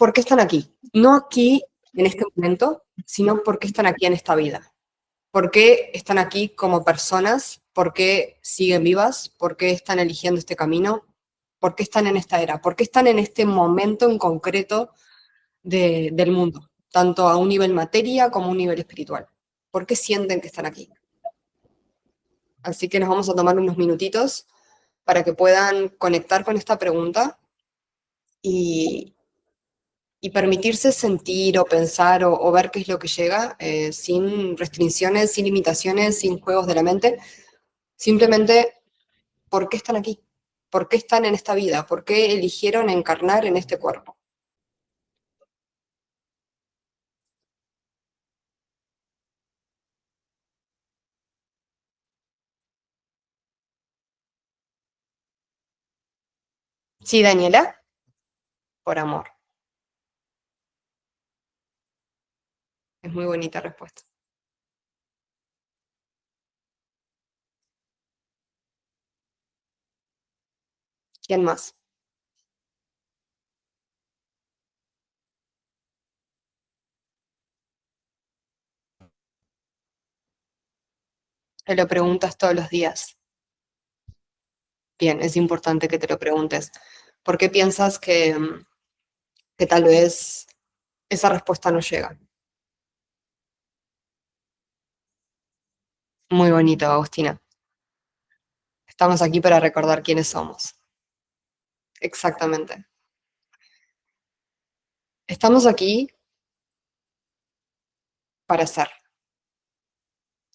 ¿por qué están aquí? No aquí, en este momento, sino por qué están aquí en esta vida. ¿Por qué están aquí como personas? ¿Por qué siguen vivas? ¿Por qué están eligiendo este camino? ¿Por qué están en esta era? ¿Por qué están en este momento en concreto del mundo? Tanto a un nivel materia como a un nivel espiritual. ¿Por qué sienten que están aquí? Así que nos vamos a tomar unos minutitos para que puedan conectar con esta pregunta y, y permitirse sentir o pensar o ver qué es lo que llega sin restricciones, sin limitaciones, sin juegos de la mente. Simplemente, ¿por qué están aquí? ¿Por qué están en esta vida? ¿Por qué eligieron encarnar en este cuerpo? Sí, Daniela, por amor. Es muy bonita respuesta. ¿Quién más? Te lo preguntas todos los días. Bien, es importante que te lo preguntes. ¿Por qué piensas que tal vez esa respuesta no llega? Muy bonito, Agustina. Estamos aquí para recordar quiénes somos. Exactamente. Estamos aquí para ser.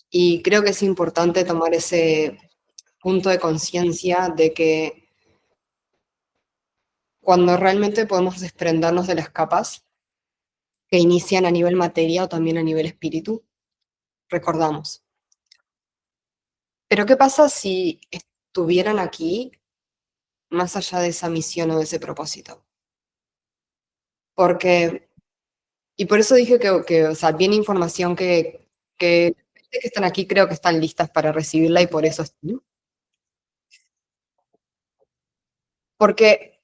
Y creo que es importante tomar ese punto de conciencia de que cuando realmente podemos desprendernos de las capas que inician a nivel materia o también a nivel espíritu, recordamos. Pero ¿qué pasa si estuvieran aquí más allá de esa misión o de ese propósito? Porque, y por eso dije o sea, viene información que están aquí creo que están listas para recibirla y por eso están. Porque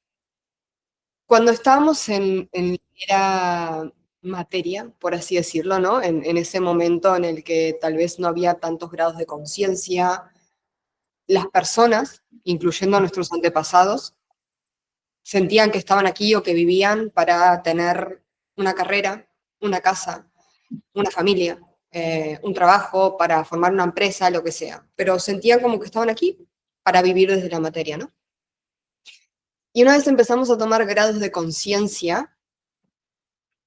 cuando estábamos en era materia, por así decirlo, ¿no? En ese momento en el que tal vez no había tantos grados de conciencia, las personas, incluyendo a nuestros antepasados, sentían que estaban aquí o que vivían para tener una carrera, una casa, una familia, un trabajo, para formar una empresa, lo que sea. Pero sentían como que estaban aquí para vivir desde la materia, ¿no? Y una vez empezamos a tomar grados de conciencia,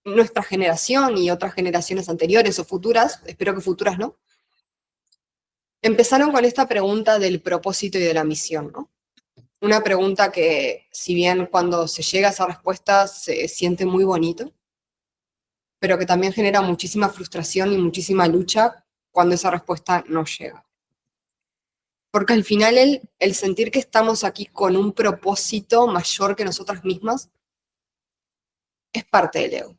nuestra generación y otras generaciones anteriores o futuras, espero que futuras no, empezaron con esta pregunta del propósito y de la misión, ¿no? Una pregunta que, si bien cuando se llega a esa respuesta se siente muy bonito, pero que también genera muchísima frustración y muchísima lucha cuando esa respuesta no llega. Porque al final el sentir que estamos aquí con un propósito mayor que nosotras mismas es parte del ego.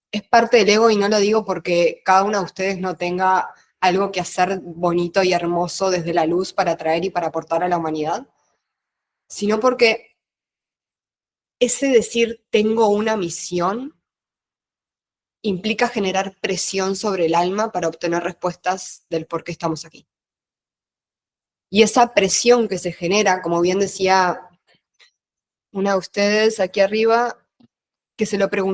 Es parte del ego y no lo digo porque cada una de ustedes no tenga algo que hacer bonito y hermoso desde la luz para traer y para aportar a la humanidad, sino porque ese decir tengo una misión implica generar presión sobre el alma para obtener respuestas del por qué estamos aquí. Y esa presión que se genera, como bien decía una de ustedes aquí arriba,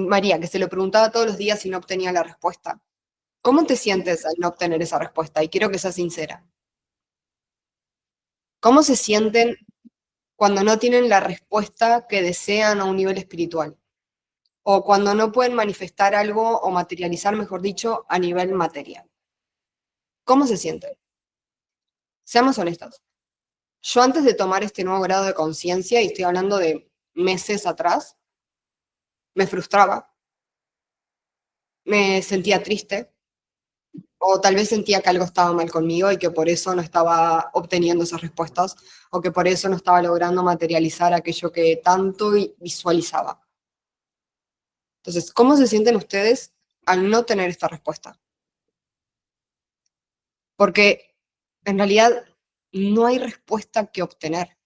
María, que se lo preguntaba todos los días y no obtenía la respuesta. ¿Cómo te sientes al no obtener esa respuesta? Y quiero que seas sincera. ¿Cómo se sienten cuando no tienen la respuesta que desean a un nivel espiritual? O cuando no pueden manifestar algo o materializar, mejor dicho, a nivel material. ¿Cómo se sienten? Seamos honestos. Yo antes de tomar este nuevo grado de conciencia, y estoy hablando de meses atrás, me frustraba, me sentía triste, o tal vez sentía que algo estaba mal conmigo y que por eso no estaba obteniendo esas respuestas, o que por eso no estaba logrando materializar aquello que tanto visualizaba. Entonces, ¿cómo se sienten ustedes al no tener esta respuesta? Porque en realidad no hay respuesta que obtener.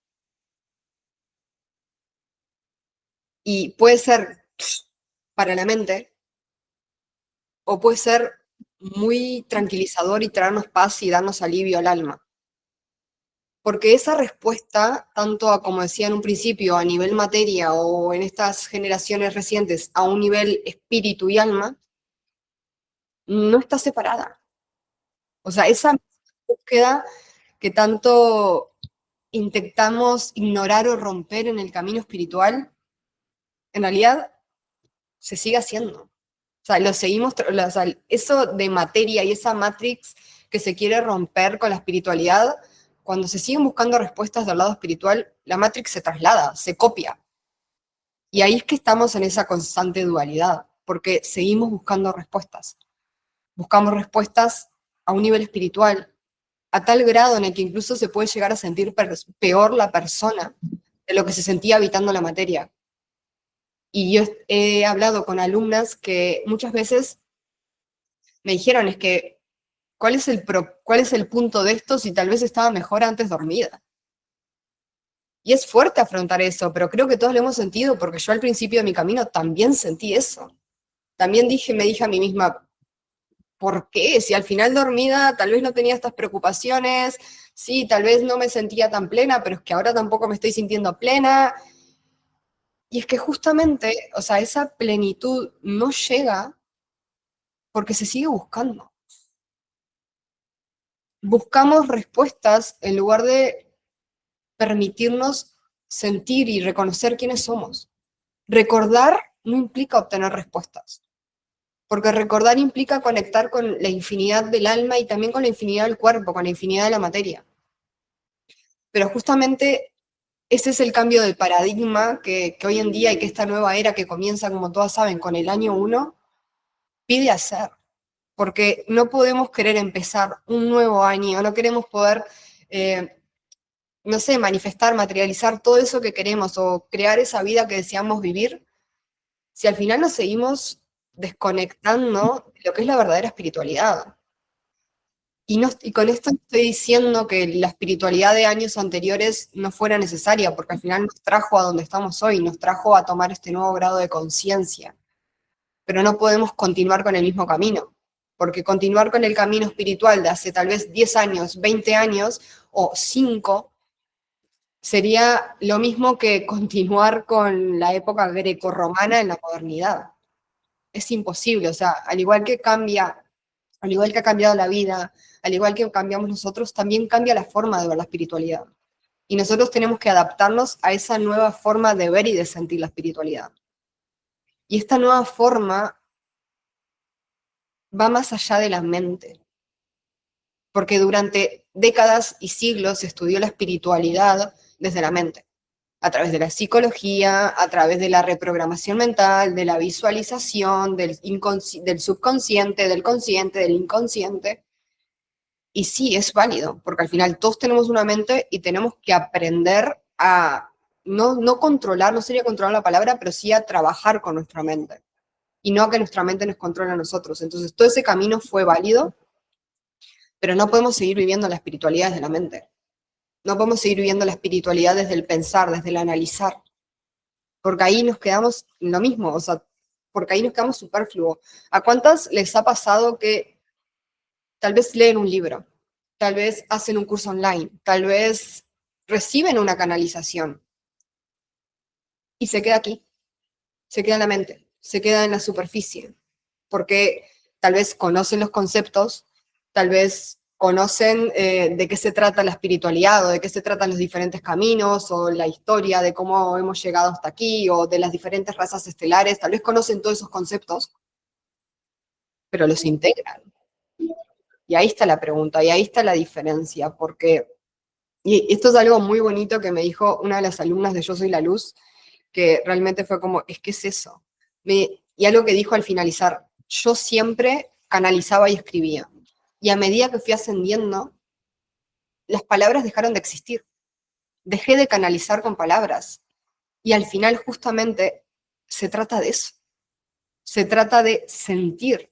Y puede ser para la mente, o puede ser muy tranquilizador y traernos paz y darnos alivio al alma. Porque esa respuesta, tanto a, como decía en un principio, a nivel materia o en estas generaciones recientes, a un nivel espíritu y alma, no está separada. O sea, esa búsqueda que tanto intentamos ignorar o romper en el camino espiritual, en realidad se sigue haciendo. O sea, lo seguimos, o sea, eso de materia y esa matrix que se quiere romper con la espiritualidad, cuando se siguen buscando respuestas del lado espiritual, la matrix se traslada, se copia. Y ahí es que estamos en esa constante dualidad, porque seguimos buscando respuestas. Buscamos respuestas a un nivel espiritual, a tal grado en el que incluso se puede llegar a sentir peor la persona de lo que se sentía habitando la materia. Y yo he hablado con alumnas que muchas veces me dijeron, es que, ¿cuál es el punto de esto si tal vez estaba mejor antes dormida? Y es fuerte afrontar eso, pero creo que todos lo hemos sentido, porque yo al principio de mi camino también sentí eso. También me dije a mí misma, ¿por qué? Si al final dormida tal vez no tenía estas preocupaciones, sí, tal vez no me sentía tan plena, pero es que ahora tampoco me estoy sintiendo plena. Y es que justamente, o sea, esa plenitud no llega porque se sigue buscando. Buscamos respuestas en lugar de permitirnos sentir y reconocer quiénes somos. Recordar no implica obtener respuestas, porque recordar implica conectar con la infinidad del alma y también con la infinidad del cuerpo, con la infinidad de la materia. Pero justamente ese es el cambio de paradigma que hoy en día y que esta nueva era que comienza, como todas saben, con el año 1, pide hacer. Porque no podemos querer empezar un nuevo año, no queremos poder, no sé, manifestar, materializar todo eso que queremos o crear esa vida que deseamos vivir, si al final nos seguimos desconectando de lo que es la verdadera espiritualidad. Y, no, y con esto no estoy diciendo que la espiritualidad de años anteriores no fuera necesaria, porque al final nos trajo a donde estamos hoy, nos trajo a tomar este nuevo grado de conciencia. Pero no podemos continuar con el mismo camino, porque continuar con el camino espiritual de hace tal vez 10 años, 20 años o 5 sería lo mismo que continuar con la época grecorromana en la modernidad. Es imposible, o sea, al igual que cambia, al igual que ha cambiado la vida, al igual que cambiamos nosotros, también cambia la forma de ver la espiritualidad. Y nosotros tenemos que adaptarnos a esa nueva forma de ver y de sentir la espiritualidad. Y esta nueva forma va más allá de la mente, porque durante décadas y siglos se estudió la espiritualidad desde la mente, a través de la psicología, a través de la reprogramación mental, de la visualización, del subconsciente, del consciente, del inconsciente. Y sí, es válido, porque al final todos tenemos una mente y tenemos que aprender a no controlar, no sería controlar la palabra, pero sí a trabajar con nuestra mente. Y no a que nuestra mente nos controle a nosotros. Entonces, todo ese camino fue válido, pero no podemos seguir viviendo la espiritualidad desde la mente. No podemos seguir viviendo la espiritualidad desde el pensar, desde el analizar, porque ahí nos quedamos en lo mismo, o sea, porque ahí nos quedamos superfluo. ¿A cuántas les ha pasado que tal vez leen un libro, tal vez hacen un curso online, tal vez reciben una canalización y se queda aquí, se queda en la mente, se queda en la superficie, porque tal vez conocen los conceptos, tal vez conocen de qué se trata la espiritualidad o de qué se tratan los diferentes caminos o la historia de cómo hemos llegado hasta aquí o de las diferentes razas estelares, tal vez conocen todos esos conceptos, pero los integran. Y ahí está la pregunta, y ahí está la diferencia, porque, y esto es algo muy bonito que me dijo una de las alumnas de Yo Soy la Luz, que realmente fue como, es que es eso. Y algo que dijo al finalizar, yo siempre canalizaba y escribía. Y a medida que fui ascendiendo, las palabras dejaron de existir. Dejé de canalizar con palabras. Y al final justamente se trata de eso. Se trata de sentir.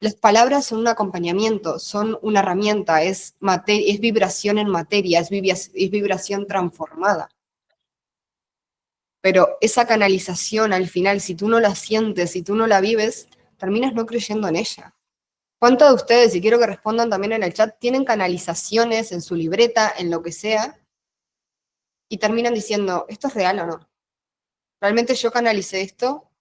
Las palabras son un acompañamiento, son una herramienta, es vibración en materia, es vibración transformada. Pero esa canalización al final, si tú no la sientes, si tú no la vives, terminas no creyendo en ella. ¿Cuántos de ustedes, y quiero que respondan también en el chat, tienen canalizaciones en su libreta, en lo que sea, y terminan diciendo, ¿esto es real o no? ¿Realmente yo canalicé esto?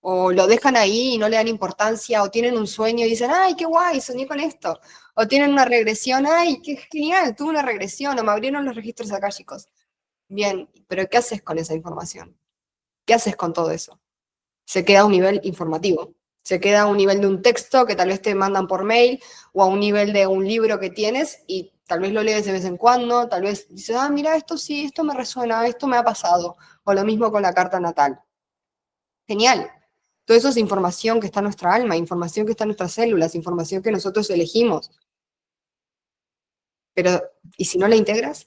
O lo dejan ahí y no le dan importancia, o tienen un sueño y dicen, ay, qué guay, soñé con esto. O tienen una regresión, ay, qué genial, tuve una regresión, o me abrieron los registros chicos. Bien, pero ¿qué haces con esa información? ¿Qué haces con todo eso? Se queda a un nivel informativo. Se queda a un nivel de un texto que tal vez te mandan por mail o a un nivel de un libro que tienes y tal vez lo lees de vez en cuando, tal vez dices, ah, mira, esto sí, esto me resuena, esto me ha pasado. O lo mismo con la carta natal. Genial. Todo eso es información que está en nuestra alma, información que está en nuestras células, información que nosotros elegimos. Pero, ¿y si no la integras?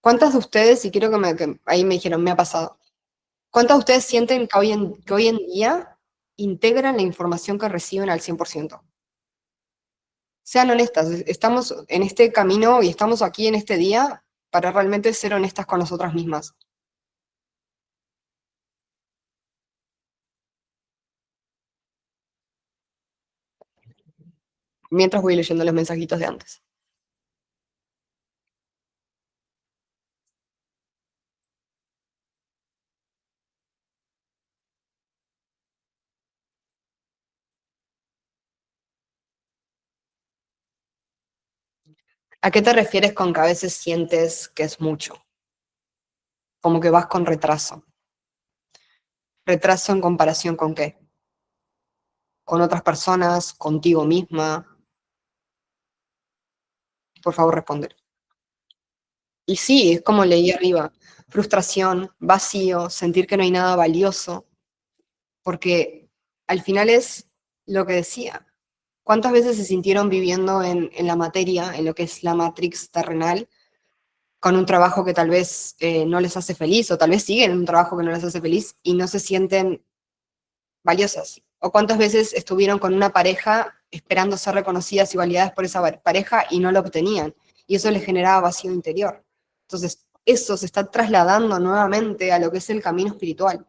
¿Cuántas de ustedes, y quiero que ahí me dijeron, me ha pasado, ¿cuántas de ustedes sienten que hoy en día integran la información que reciben al 100%? Sean honestas, estamos en este camino y estamos aquí en este día para realmente ser honestas con nosotras mismas. Mientras voy leyendo los mensajitos de antes. ¿A qué te refieres con que a veces sientes que es mucho? Como que vas con retraso. ¿Retraso en comparación con qué? ¿Con otras personas? ¿Contigo misma? Por favor, responder. Y sí, es como leí arriba. Frustración, vacío, sentir que no hay nada valioso. Porque al final es lo que decía. ¿Cuántas veces se sintieron viviendo en la materia, en lo que es la matrix terrenal, con un trabajo que tal vez no les hace feliz, o tal vez siguen en un trabajo que no les hace feliz y no se sienten valiosas? ¿O cuántas veces estuvieron con una pareja esperando ser reconocidas y validadas por esa pareja y no lo obtenían? Y eso les generaba vacío interior. Entonces, eso se está trasladando nuevamente a lo que es el camino espiritual.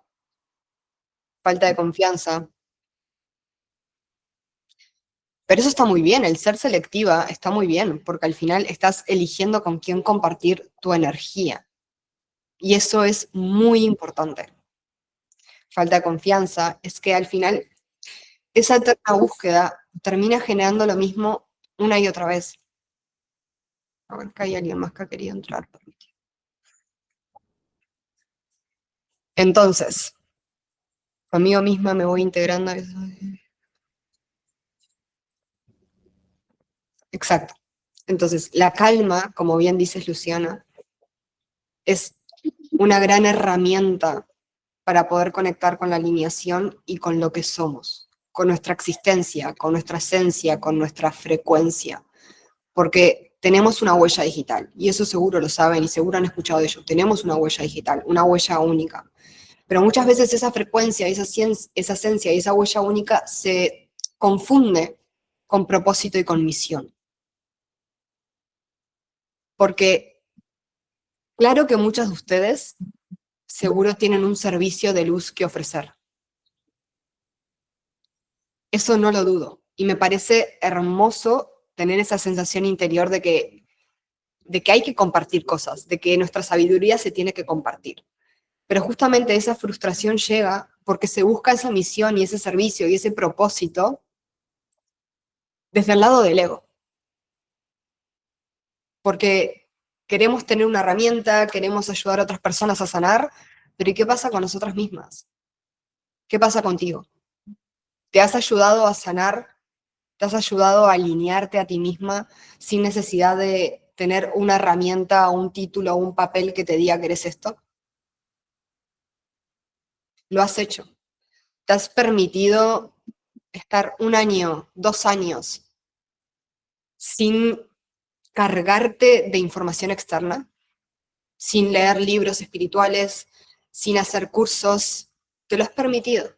Falta de confianza. Pero eso está muy bien, el ser selectiva está muy bien, porque al final estás eligiendo con quién compartir tu energía. Y eso es muy importante. Falta de confianza es que al final esa eterna búsqueda termina generando lo mismo una y otra vez. A ver, que hay alguien más que ha querido entrar. Entonces, conmigo misma me voy integrando. Exacto. Entonces, la calma, como bien dices, Luciana, es una gran herramienta para poder conectar con la alineación y con lo que somos, con nuestra existencia, con nuestra esencia, con nuestra frecuencia, porque tenemos una huella digital, y eso seguro lo saben y seguro han escuchado de ello, tenemos una huella digital, una huella única, pero muchas veces esa frecuencia, esa esencia y esa huella única se confunde con propósito y con misión, porque claro que muchos de ustedes seguro tienen un servicio de luz que ofrecer. Eso no lo dudo. Y me parece hermoso tener esa sensación interior de que hay que compartir cosas, de que nuestra sabiduría se tiene que compartir. Pero justamente esa frustración llega porque se busca esa misión y ese servicio y ese propósito desde el lado del ego. Porque queremos tener una herramienta, queremos ayudar a otras personas a sanar, pero ¿y qué pasa con nosotras mismas? ¿Qué pasa contigo? ¿Te has ayudado a sanar? ¿Te has ayudado a alinearte a ti misma sin necesidad de tener una herramienta, un título, un papel que te diga que eres esto? Lo has hecho. ¿Te has permitido estar un año, 2 años sin cargarte de información externa? Sin leer libros espirituales, sin hacer cursos. ¿Te lo has permitido?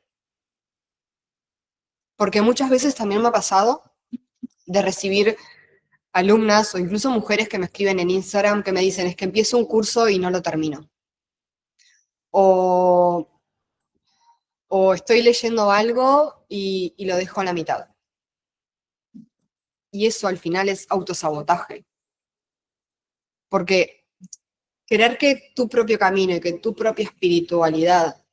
Porque muchas veces también me ha pasado de recibir alumnas o incluso mujeres que me escriben en Instagram que me dicen, es que empiezo un curso y no lo termino. o, o estoy leyendo algo y lo dejo a la mitad. Y eso al final es autosabotaje. Porque querer que tu propio camino y que tu propia espiritualidad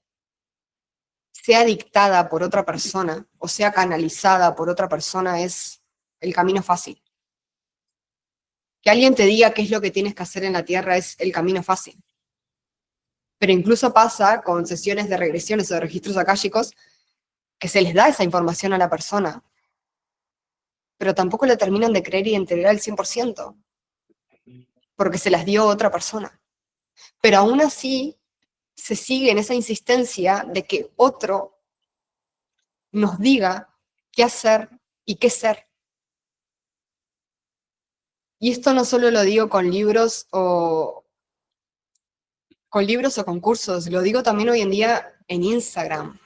sea dictada por otra persona o sea canalizada por otra persona es el camino fácil. Que alguien te diga qué es lo que tienes que hacer en la Tierra es el camino fácil. Pero incluso pasa con sesiones de regresiones o de registros akáshicos que se les da esa información a la persona, pero tampoco la terminan de creer y entender al 100%, porque se las dio otra persona. Pero aún así se sigue en esa insistencia de que otro nos diga qué hacer y qué ser. Y esto no solo lo digo con libros o con cursos, lo digo también hoy en día en Instagram.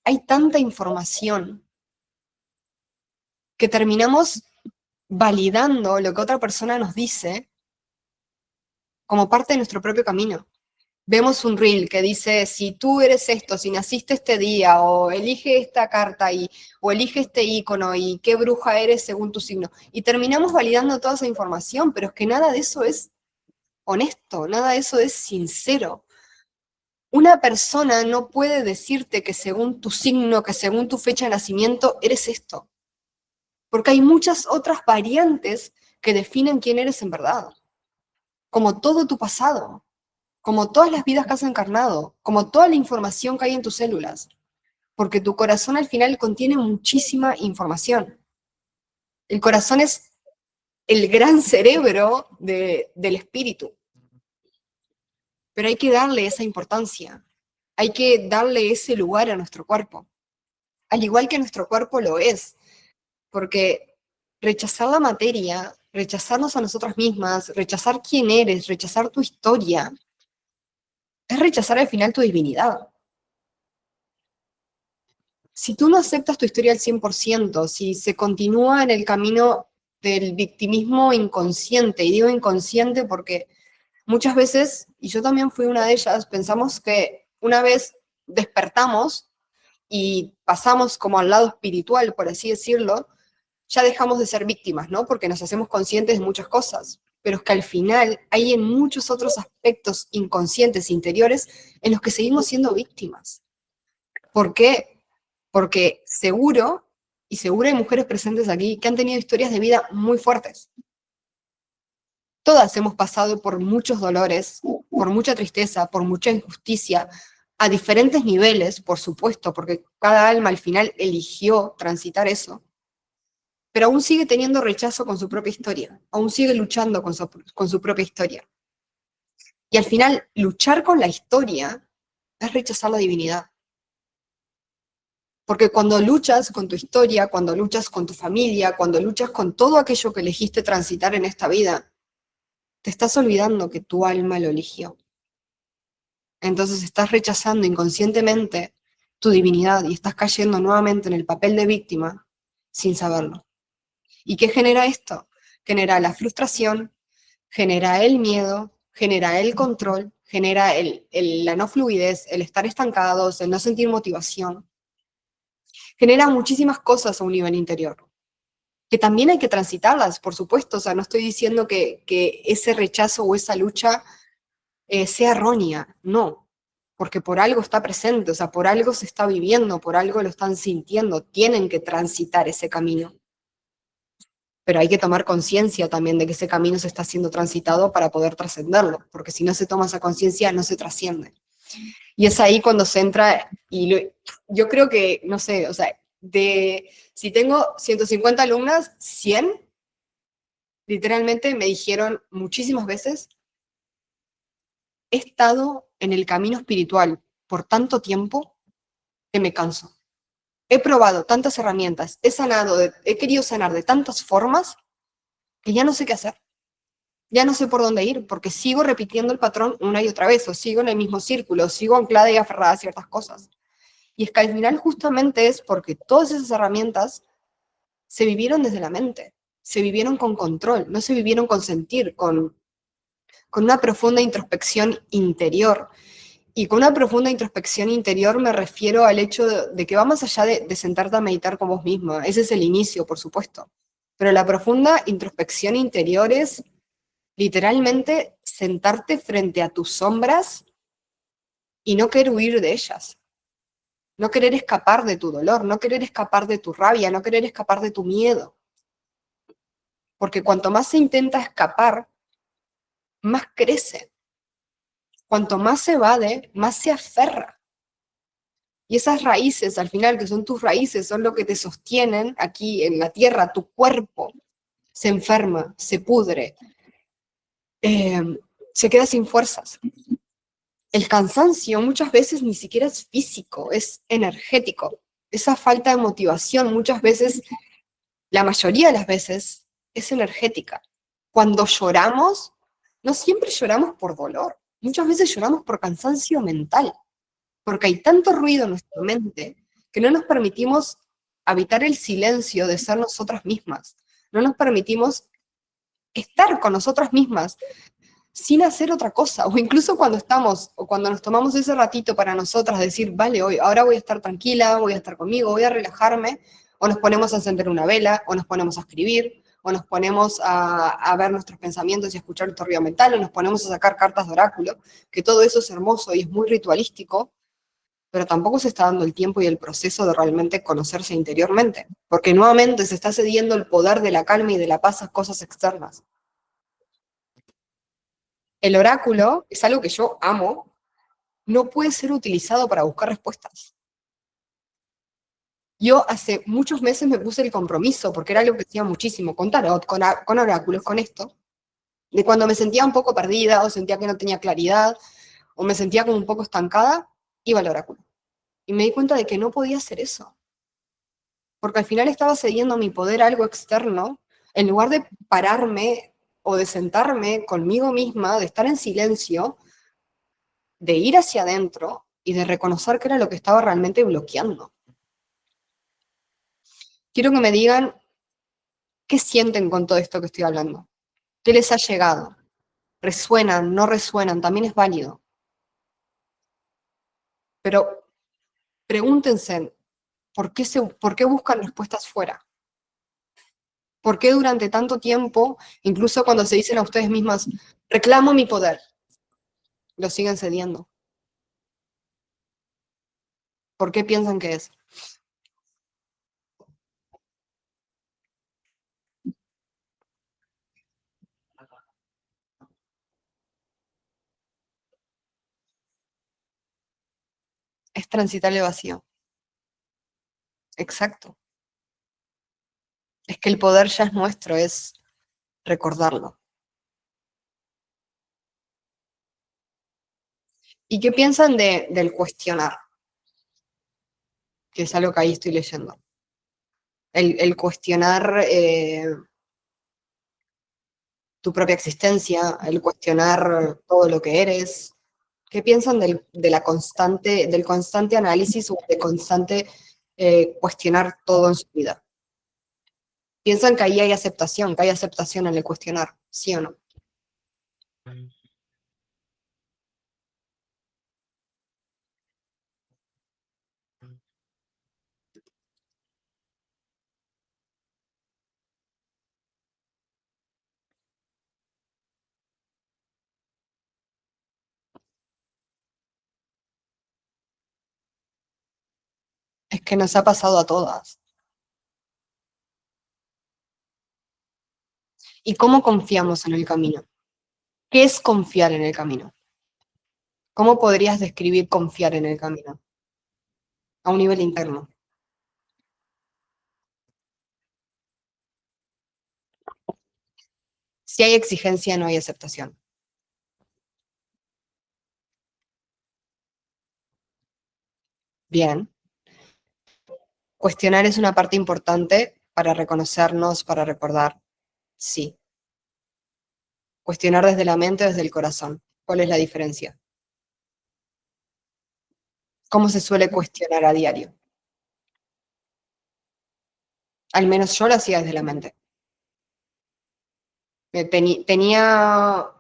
Hay tanta información que terminamos validando lo que otra persona nos dice como parte de nuestro propio camino. Vemos un reel que dice, si tú eres esto, si naciste este día, o elige esta carta, o elige este icono, y qué bruja eres según tu signo. Y terminamos validando toda esa información, pero es que nada de eso es honesto, nada de eso es sincero. Una persona no puede decirte que según tu signo, que según tu fecha de nacimiento, eres esto. Porque hay muchas otras variantes que definen quién eres en verdad. Como todo tu pasado, como todas las vidas que has encarnado, como toda la información que hay en tus células. Porque tu corazón al final contiene muchísima información. El corazón es el gran cerebro del espíritu. Pero hay que darle esa importancia. Hay que darle ese lugar a nuestro cuerpo. Al igual que nuestro cuerpo lo es. Porque rechazar la materia, rechazarnos a nosotras mismas, rechazar quién eres, rechazar tu historia, es rechazar al final tu divinidad. Si tú no aceptas tu historia al 100%, si se continúa en el camino del victimismo inconsciente, y digo inconsciente porque muchas veces, y yo también fui una de ellas, pensamos que una vez despertamos y pasamos como al lado espiritual, por así decirlo, ya dejamos de ser víctimas, ¿no? Porque nos hacemos conscientes de muchas cosas, pero es que al final hay en muchos otros aspectos inconscientes, interiores, en los que seguimos siendo víctimas. ¿Por qué? Porque seguro, y seguro hay mujeres presentes aquí que han tenido historias de vida muy fuertes. Todas hemos pasado por muchos dolores, por mucha tristeza, por mucha injusticia, a diferentes niveles, por supuesto, porque cada alma al final eligió transitar eso, pero aún sigue teniendo rechazo con su propia historia, aún sigue luchando con su propia historia. Y al final, luchar con la historia es rechazar la divinidad. Porque cuando luchas con tu historia, cuando luchas con tu familia, cuando luchas con todo aquello que elegiste transitar en esta vida, te estás olvidando que tu alma lo eligió. Entonces estás rechazando inconscientemente tu divinidad y estás cayendo nuevamente en el papel de víctima sin saberlo. ¿Y qué genera esto? Genera la frustración, genera el miedo, genera el control, genera la no fluidez, el estar estancados, el no sentir motivación. Genera muchísimas cosas a un nivel interior, que también hay que transitarlas, por supuesto. O sea, no estoy diciendo que ese rechazo o esa lucha sea errónea, no, porque por algo está presente, o sea, por algo se está viviendo, por algo lo están sintiendo, tienen que transitar ese camino. Pero hay que tomar conciencia también de que ese camino se está siendo transitado para poder trascenderlo, porque si no se toma esa conciencia, no se trasciende. Y es ahí cuando se entra, yo creo que, no sé, o sea, si tengo 150 alumnas, 100 literalmente me dijeron muchísimas veces, he estado en el camino espiritual por tanto tiempo que me canso. He probado tantas herramientas, he querido sanar de tantas formas que ya no sé qué hacer. Ya no sé por dónde ir, porque sigo repitiendo el patrón una y otra vez, o sigo en el mismo círculo, sigo anclada y aferrada a ciertas cosas. Y es que al final justamente es porque todas esas herramientas se vivieron desde la mente, se vivieron con control, no se vivieron con sentir, con una profunda introspección interior. Y con una profunda introspección interior me refiero al hecho de que va más allá de sentarte a meditar con vos misma. Ese es el inicio, por supuesto. Pero la profunda introspección interior es literalmente sentarte frente a tus sombras y no querer huir de ellas. No querer escapar de tu dolor, no querer escapar de tu rabia, no querer escapar de tu miedo. Porque cuanto más se intenta escapar, más crece. Cuanto más se evade, más se aferra. Y esas raíces, al final, que son tus raíces, son lo que te sostienen aquí en la tierra, tu cuerpo se enferma, se pudre, eh, se queda sin fuerzas. El cansancio muchas veces ni siquiera es físico, es energético. Esa falta de motivación muchas veces, la mayoría de las veces, es energética. Cuando lloramos, no siempre lloramos por dolor, muchas veces lloramos por cansancio mental, porque hay tanto ruido en nuestra mente que no nos permitimos habitar el silencio de ser nosotras mismas, no nos permitimos estar con nosotras mismas sin hacer otra cosa, o incluso cuando estamos, o cuando nos tomamos ese ratito para nosotras, decir, vale, hoy, ahora voy a estar tranquila, voy a estar conmigo, voy a relajarme, o nos ponemos a encender una vela, o nos ponemos a escribir, o nos ponemos a ver nuestros pensamientos y a escuchar nuestro ruido mental, o nos ponemos a sacar cartas de oráculo, que todo eso es hermoso y es muy ritualístico, pero tampoco se está dando el tiempo y el proceso de realmente conocerse interiormente, porque nuevamente se está cediendo el poder de la calma y de la paz a cosas externas. El oráculo es algo que yo amo, no puede ser utilizado para buscar respuestas. Yo hace muchos meses me puse el compromiso, porque era algo que hacía muchísimo, con tarot, con oráculos, con esto, de cuando me sentía un poco perdida, o sentía que no tenía claridad, o me sentía como un poco estancada, iba al oráculo. Y me di cuenta de que no podía hacer eso, porque al final estaba cediendo mi poder a algo externo, en lugar de pararme o de sentarme conmigo misma, de estar en silencio, de ir hacia adentro y de reconocer qué era lo que estaba realmente bloqueando. Quiero que me digan qué sienten con todo esto que estoy hablando. ¿Qué les ha llegado? ¿Resuenan? ¿No resuenan? También es válido. Pero pregúntense, ¿por qué buscan respuestas fuera? ¿Por qué durante tanto tiempo, incluso cuando se dicen a ustedes mismas, reclamo mi poder, lo siguen cediendo? ¿Por qué piensan que es? Es transitar el vacío. Exacto. Es que el poder ya es nuestro, es recordarlo. ¿Y qué piensan del cuestionar? Que es algo que ahí estoy leyendo. El cuestionar tu propia existencia, el cuestionar todo lo que eres. ¿Qué piensan del constante análisis o de constante cuestionar todo en su vida? ¿Piensan que ahí hay aceptación, que hay aceptación en el cuestionar, sí o no? Es que nos ha pasado a todas. ¿Y cómo confiamos en el camino? ¿Qué es confiar en el camino? ¿Cómo podrías describir confiar en el camino? A un nivel interno. Si hay exigencia, no hay aceptación. Bien. Cuestionar es una parte importante para reconocernos, para recordar. Sí. Cuestionar desde la mente o desde el corazón. ¿Cuál es la diferencia? ¿Cómo se suele cuestionar a diario? Al menos yo lo hacía desde la mente. Tenía,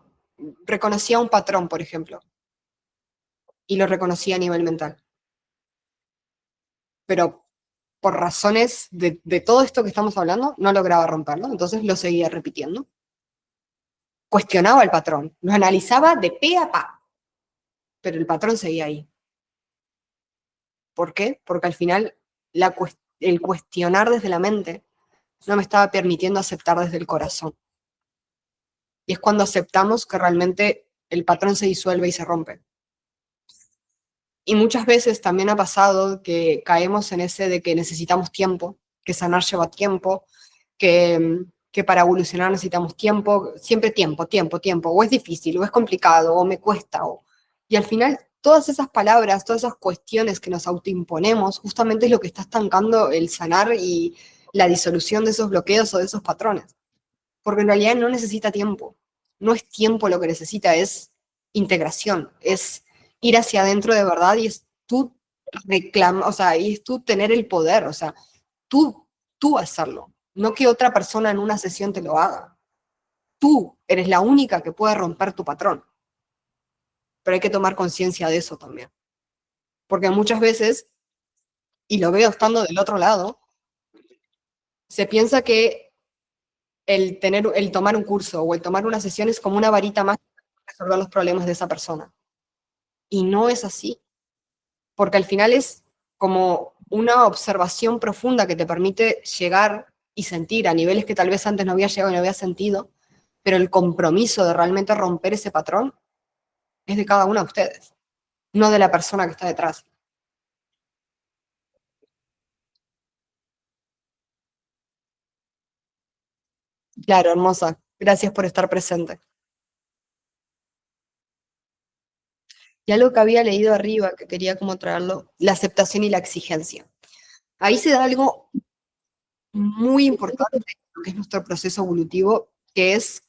reconocía un patrón, por ejemplo. y lo reconocí a nivel mental. Pero por razones de todo esto que estamos hablando, no lograba romperlo, entonces lo seguía repitiendo. Cuestionaba el patrón, lo analizaba de pe a pa, pero el patrón seguía ahí. ¿Por qué? Porque al final el cuestionar desde la mente no me estaba permitiendo aceptar desde el corazón. Y es cuando aceptamos que realmente el patrón se disuelve y se rompe. Y muchas veces también ha pasado que caemos en ese de que necesitamos tiempo, que sanar lleva tiempo, que para evolucionar necesitamos tiempo, siempre tiempo, tiempo, tiempo, o es difícil, o es complicado, o me cuesta, y al final todas esas palabras, todas esas cuestiones que nos autoimponemos, justamente es lo que está estancando el sanar y la disolución de esos bloqueos o de esos patrones. Porque en realidad no necesita tiempo, no es tiempo lo que necesita, es integración, es ir hacia adentro de verdad y es tú reclamar, o sea, y es tú tener el poder, o sea, tú, tú hacerlo, no que otra persona en una sesión te lo haga. Tú eres la única que puede romper tu patrón, pero hay que tomar conciencia de eso también. Porque muchas veces, y lo veo estando del otro lado, se piensa que el tomar un curso o el tomar una sesión es como una varita mágica para resolver los problemas de esa persona. Y no es así, porque al final es como una observación profunda que te permite llegar y sentir a niveles que tal vez antes no había llegado y no había sentido, pero el compromiso de realmente romper ese patrón es de cada uno de ustedes, no de la persona que está detrás. Claro, hermosa. Gracias por estar presente. Y algo que había leído arriba, que quería como traerlo, la aceptación y la exigencia. Ahí se da algo muy importante, que es nuestro proceso evolutivo, que es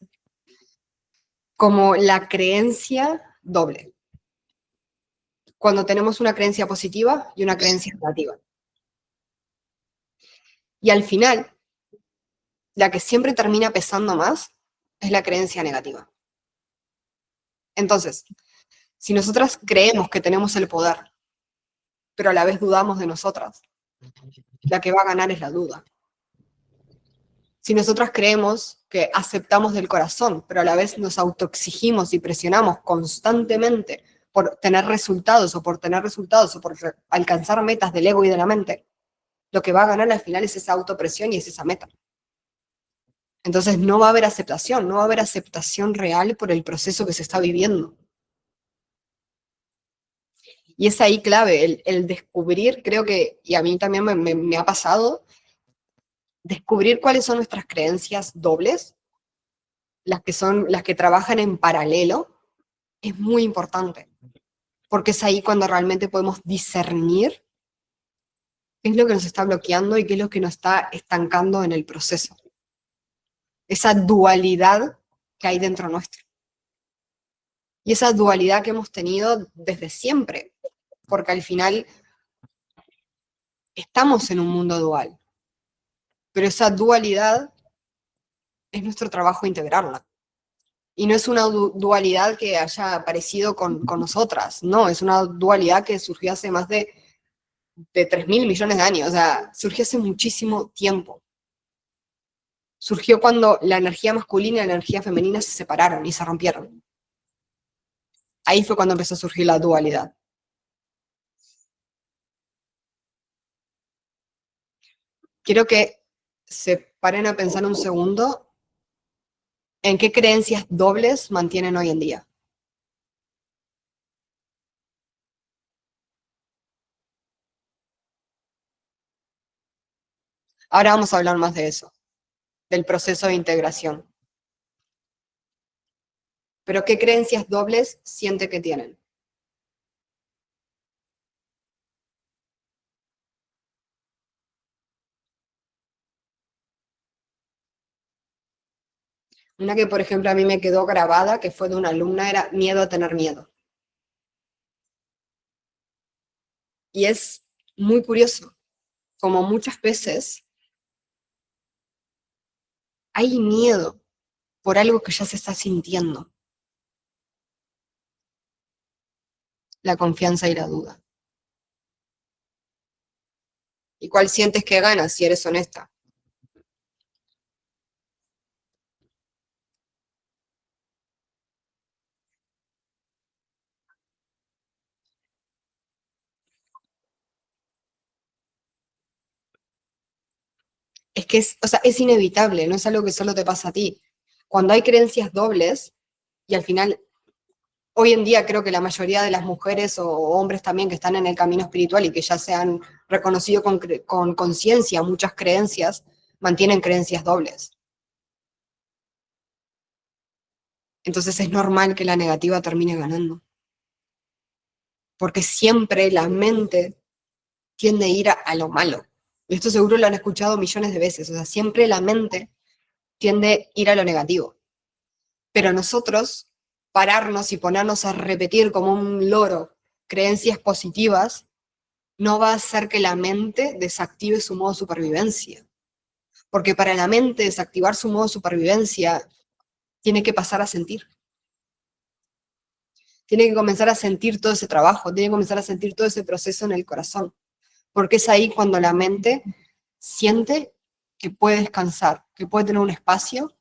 como la creencia doble. Cuando tenemos una creencia positiva y una creencia negativa. Y al final, la que siempre termina pesando más es la creencia negativa. Entonces, si nosotras creemos que tenemos el poder, pero a la vez dudamos de nosotras, la que va a ganar es la duda. Si nosotras creemos que aceptamos del corazón, pero a la vez nos autoexigimos y presionamos constantemente por tener resultados o por tener resultados o por alcanzar metas del ego y de la mente, lo que va a ganar al final es esa autopresión y es esa meta. Entonces no va a haber aceptación, no va a haber aceptación real por el proceso que se está viviendo. Y es ahí clave, el descubrir, creo que, y a mí también me ha pasado, descubrir cuáles son nuestras creencias dobles, las que trabajan en paralelo, es muy importante, porque es ahí cuando realmente podemos discernir qué es lo que nos está bloqueando y qué es lo que nos está estancando en el proceso. Esa dualidad que hay dentro nuestro. Y esa dualidad que hemos tenido desde siempre, porque al final estamos en un mundo dual, pero esa dualidad es nuestro trabajo integrarla. Y no es una dualidad que haya aparecido con nosotras, no, es una dualidad que surgió hace más de 3.000 millones de años, o sea, surgió hace muchísimo tiempo. Surgió cuando la energía masculina y la energía femenina se separaron y se rompieron. Ahí fue cuando empezó a surgir la dualidad. Quiero que se paren a pensar un segundo en qué creencias dobles mantienen hoy en día. Ahora vamos a hablar más de eso, del proceso de integración. Pero ¿qué creencias dobles siente que tienen? Una que, por ejemplo, a mí me quedó grabada, que fue de una alumna, era miedo a tener miedo. Y es muy curioso, como muchas veces hay miedo por algo que ya se está sintiendo. La confianza y la duda. ¿Y cuál sientes que ganas si eres honesta? Es que es, o sea, es inevitable, no es algo que solo te pasa a ti. Cuando hay creencias dobles, y al final, hoy en día creo que la mayoría de las mujeres o hombres también que están en el camino espiritual y que ya se han reconocido con conciencia muchas creencias, mantienen creencias dobles. Entonces es normal que la negativa termine ganando. Porque siempre la mente tiende a ir a lo malo. Y esto seguro lo han escuchado millones de veces. O sea, siempre la mente tiende a ir a lo negativo. Pero nosotros, pararnos y ponernos a repetir como un loro creencias positivas, no va a hacer que la mente desactive su modo supervivencia. Porque para la mente desactivar su modo supervivencia, tiene que pasar a sentir. Tiene que comenzar a sentir todo ese trabajo, tiene que comenzar a sentir todo ese proceso en el corazón. Porque es ahí cuando la mente siente que puede descansar, que puede tener un espacio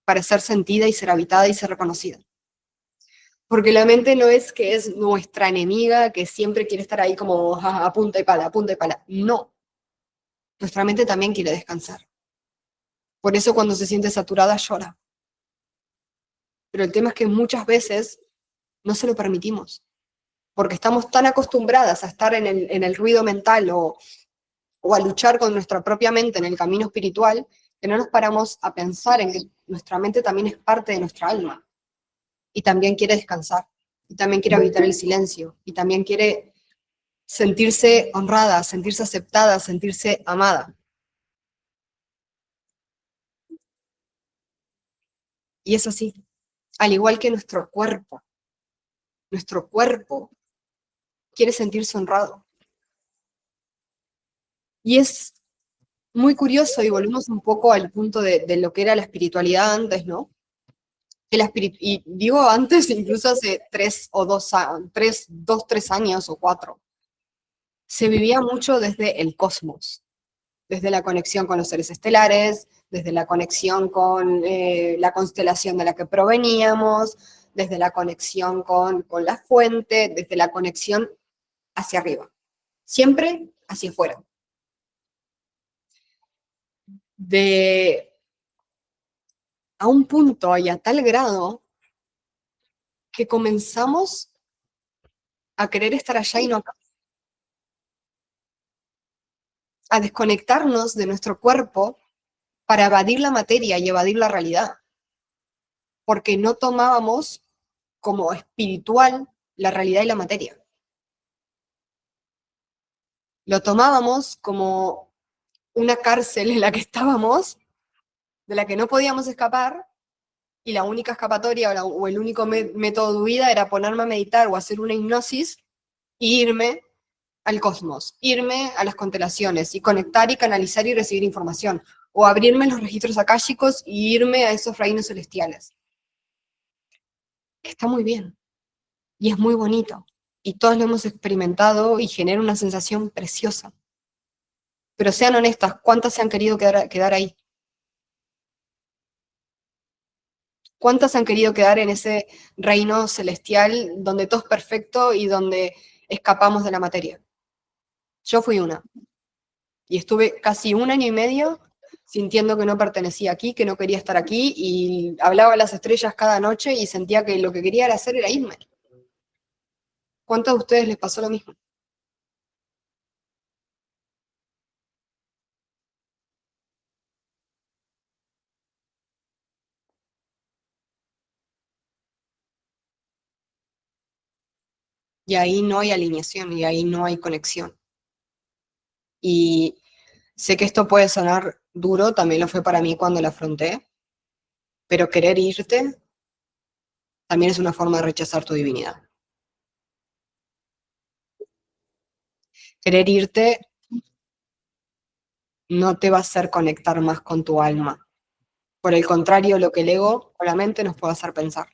para ser sentida y ser habitada y ser reconocida. Porque la mente no es que es nuestra enemiga, que siempre quiere estar ahí como a punta y pala, a punta y pala. No, nuestra mente también quiere descansar. Por eso cuando se siente saturada llora. Pero el tema es que muchas veces no se lo permitimos, porque estamos tan acostumbradas a estar en el ruido mental o a luchar con nuestra propia mente en el camino espiritual, que no nos paramos a pensar en que nuestra mente también es parte de nuestra alma y también quiere descansar, y también quiere habitar el silencio, y también quiere sentirse honrada, sentirse aceptada, sentirse amada. Y es así, al igual que nuestro cuerpo quiere sentirse honrado. Y es muy curioso, y volvemos un poco al punto de lo que era la espiritualidad antes, ¿no? Y digo antes, incluso hace 3 o 4, se vivía mucho desde el cosmos, desde la conexión con los seres estelares, desde la conexión con la constelación de la que proveníamos, desde la conexión con la fuente, desde la conexión hacia arriba, siempre hacia afuera. De a un punto y a tal grado que comenzamos a querer estar allá y no acá, a desconectarnos de nuestro cuerpo para evadir la materia y evadir la realidad, porque no tomábamos como espiritual la realidad y la materia. Lo tomábamos como una cárcel en la que estábamos, de la que no podíamos escapar, y la única escapatoria o el único método de vida era ponerme a meditar o hacer una hipnosis e irme al cosmos, irme a las constelaciones y conectar y canalizar y recibir información, o abrirme los registros akáshicos y irme a esos reinos celestiales. Está muy bien y es muy bonito y todos lo hemos experimentado y genera una sensación preciosa. Pero sean honestas, ¿cuántas se han querido quedar ahí? ¿Cuántas han querido quedar en ese reino celestial donde todo es perfecto y donde escapamos de la materia? Yo fui una. Y estuve casi 1 año y medio sintiendo que no pertenecía aquí, que no quería estar aquí, y hablaba a las estrellas cada noche y sentía que lo que quería era hacer era irme. ¿Cuántos de ustedes les pasó lo mismo? Y ahí no hay alineación, y ahí no hay conexión. Y sé que esto puede sonar duro, también lo fue para mí cuando lo afronté, pero querer irte también es una forma de rechazar tu divinidad. Querer irte no te va a hacer conectar más con tu alma. Por el contrario, lo que el ego o la mente nos puede hacer pensar.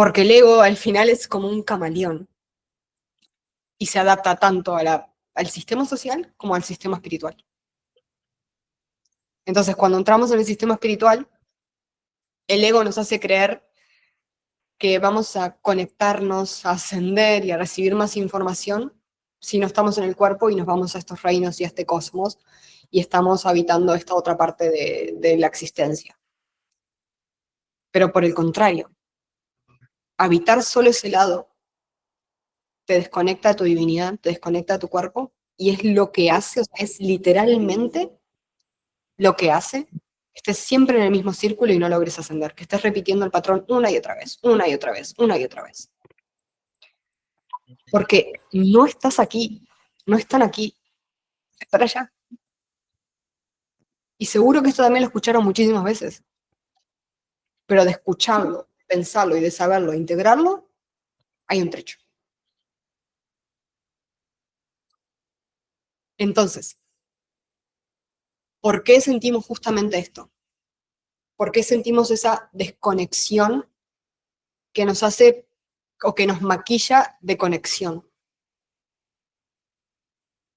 Porque el ego al final es como un camaleón y se adapta tanto al sistema social como al sistema espiritual. Entonces, cuando entramos en el sistema espiritual, el ego nos hace creer que vamos a conectarnos, a ascender y a recibir más información si no estamos en el cuerpo y nos vamos a estos reinos y a este cosmos y estamos habitando esta otra parte de la existencia. Pero por el contrario, habitar solo ese lado te desconecta de tu divinidad, te desconecta de tu cuerpo y es lo que hace, o sea, es literalmente lo que hace que estés siempre en el mismo círculo y no logres ascender, que estés repitiendo el patrón una y otra vez, una y otra vez, una y otra vez. Porque no estás aquí, no están aquí, están allá. Y seguro que esto también lo escucharon muchísimas veces, pero de escucharlo, pensarlo y de saberlo, integrarlo, hay un trecho. Entonces, ¿por qué sentimos justamente esto? ¿Por qué sentimos esa desconexión que nos hace o que nos maquilla de conexión?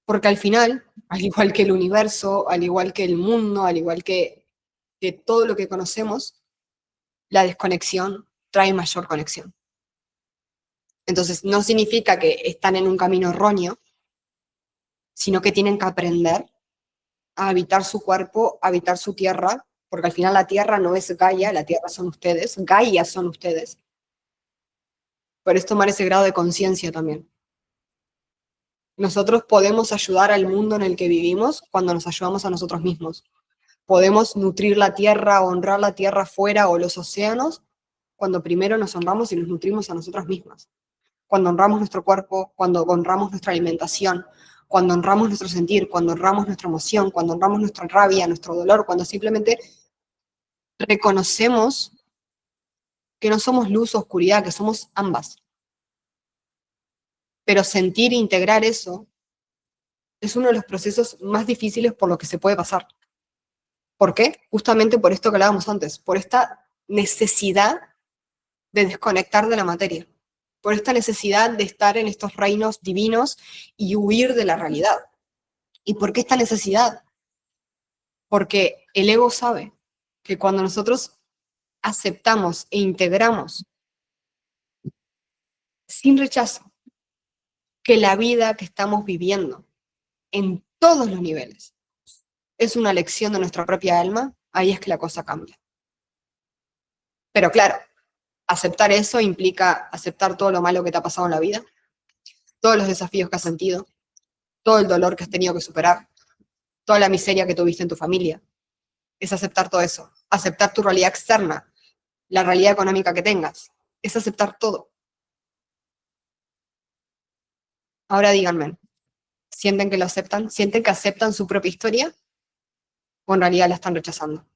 Porque al final, al igual que el universo, al igual que el mundo, al igual que todo lo que conocemos, la desconexión trae mayor conexión. Entonces, no significa que están en un camino erróneo, sino que tienen que aprender a habitar su cuerpo, a habitar su tierra, porque al final la tierra no es Gaia, la tierra son ustedes, Gaia son ustedes, pero es tomar ese grado de conciencia también. Nosotros podemos ayudar al mundo en el que vivimos cuando nos ayudamos a nosotros mismos. Podemos nutrir la tierra, honrar la tierra afuera o los océanos, cuando primero nos honramos y nos nutrimos a nosotras mismas. Cuando honramos nuestro cuerpo, cuando honramos nuestra alimentación, cuando honramos nuestro sentir, cuando honramos nuestra emoción, cuando honramos nuestra rabia, nuestro dolor, cuando simplemente reconocemos que no somos luz o oscuridad, que somos ambas. Pero sentir e integrar eso es uno de los procesos más difíciles por lo que se puede pasar. ¿Por qué? Justamente por esto que hablábamos antes, por esta necesidad de desconectar de la materia, por esta necesidad de estar en estos reinos divinos y huir de la realidad. ¿Y por qué esta necesidad? Porque el ego sabe que cuando nosotros aceptamos e integramos sin rechazo que la vida que estamos viviendo en todos los niveles es una lección de nuestra propia alma, ahí es que la cosa cambia. Pero claro, aceptar eso implica aceptar todo lo malo que te ha pasado en la vida, todos los desafíos que has sentido, todo el dolor que has tenido que superar, toda la miseria que tuviste en tu familia. Es aceptar todo eso, aceptar tu realidad externa, la realidad económica que tengas, es aceptar todo. Ahora díganme, ¿sienten que lo aceptan? ¿Sienten que aceptan su propia historia o en realidad la están rechazando?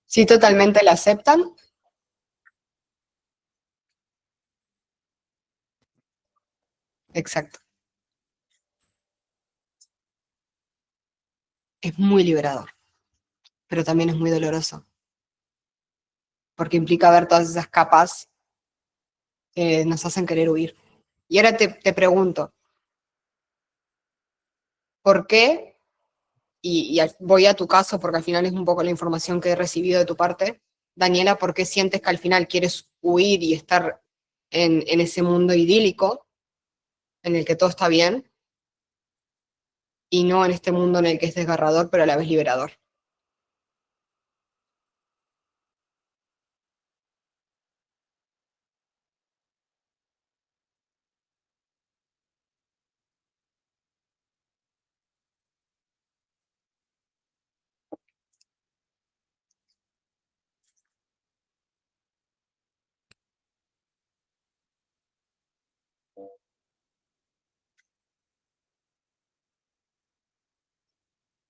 Si totalmente la aceptan, exacto. Es muy liberador, pero también es muy doloroso, porque implica ver todas esas capas que nos hacen querer huir. Y ahora te pregunto, ¿por qué? Y voy a tu caso porque al final es un poco la información que he recibido de tu parte. Daniela, ¿por qué sientes que al final quieres huir y estar en ese mundo idílico en el que todo está bien y no en este mundo en el que es desgarrador pero a la vez liberador?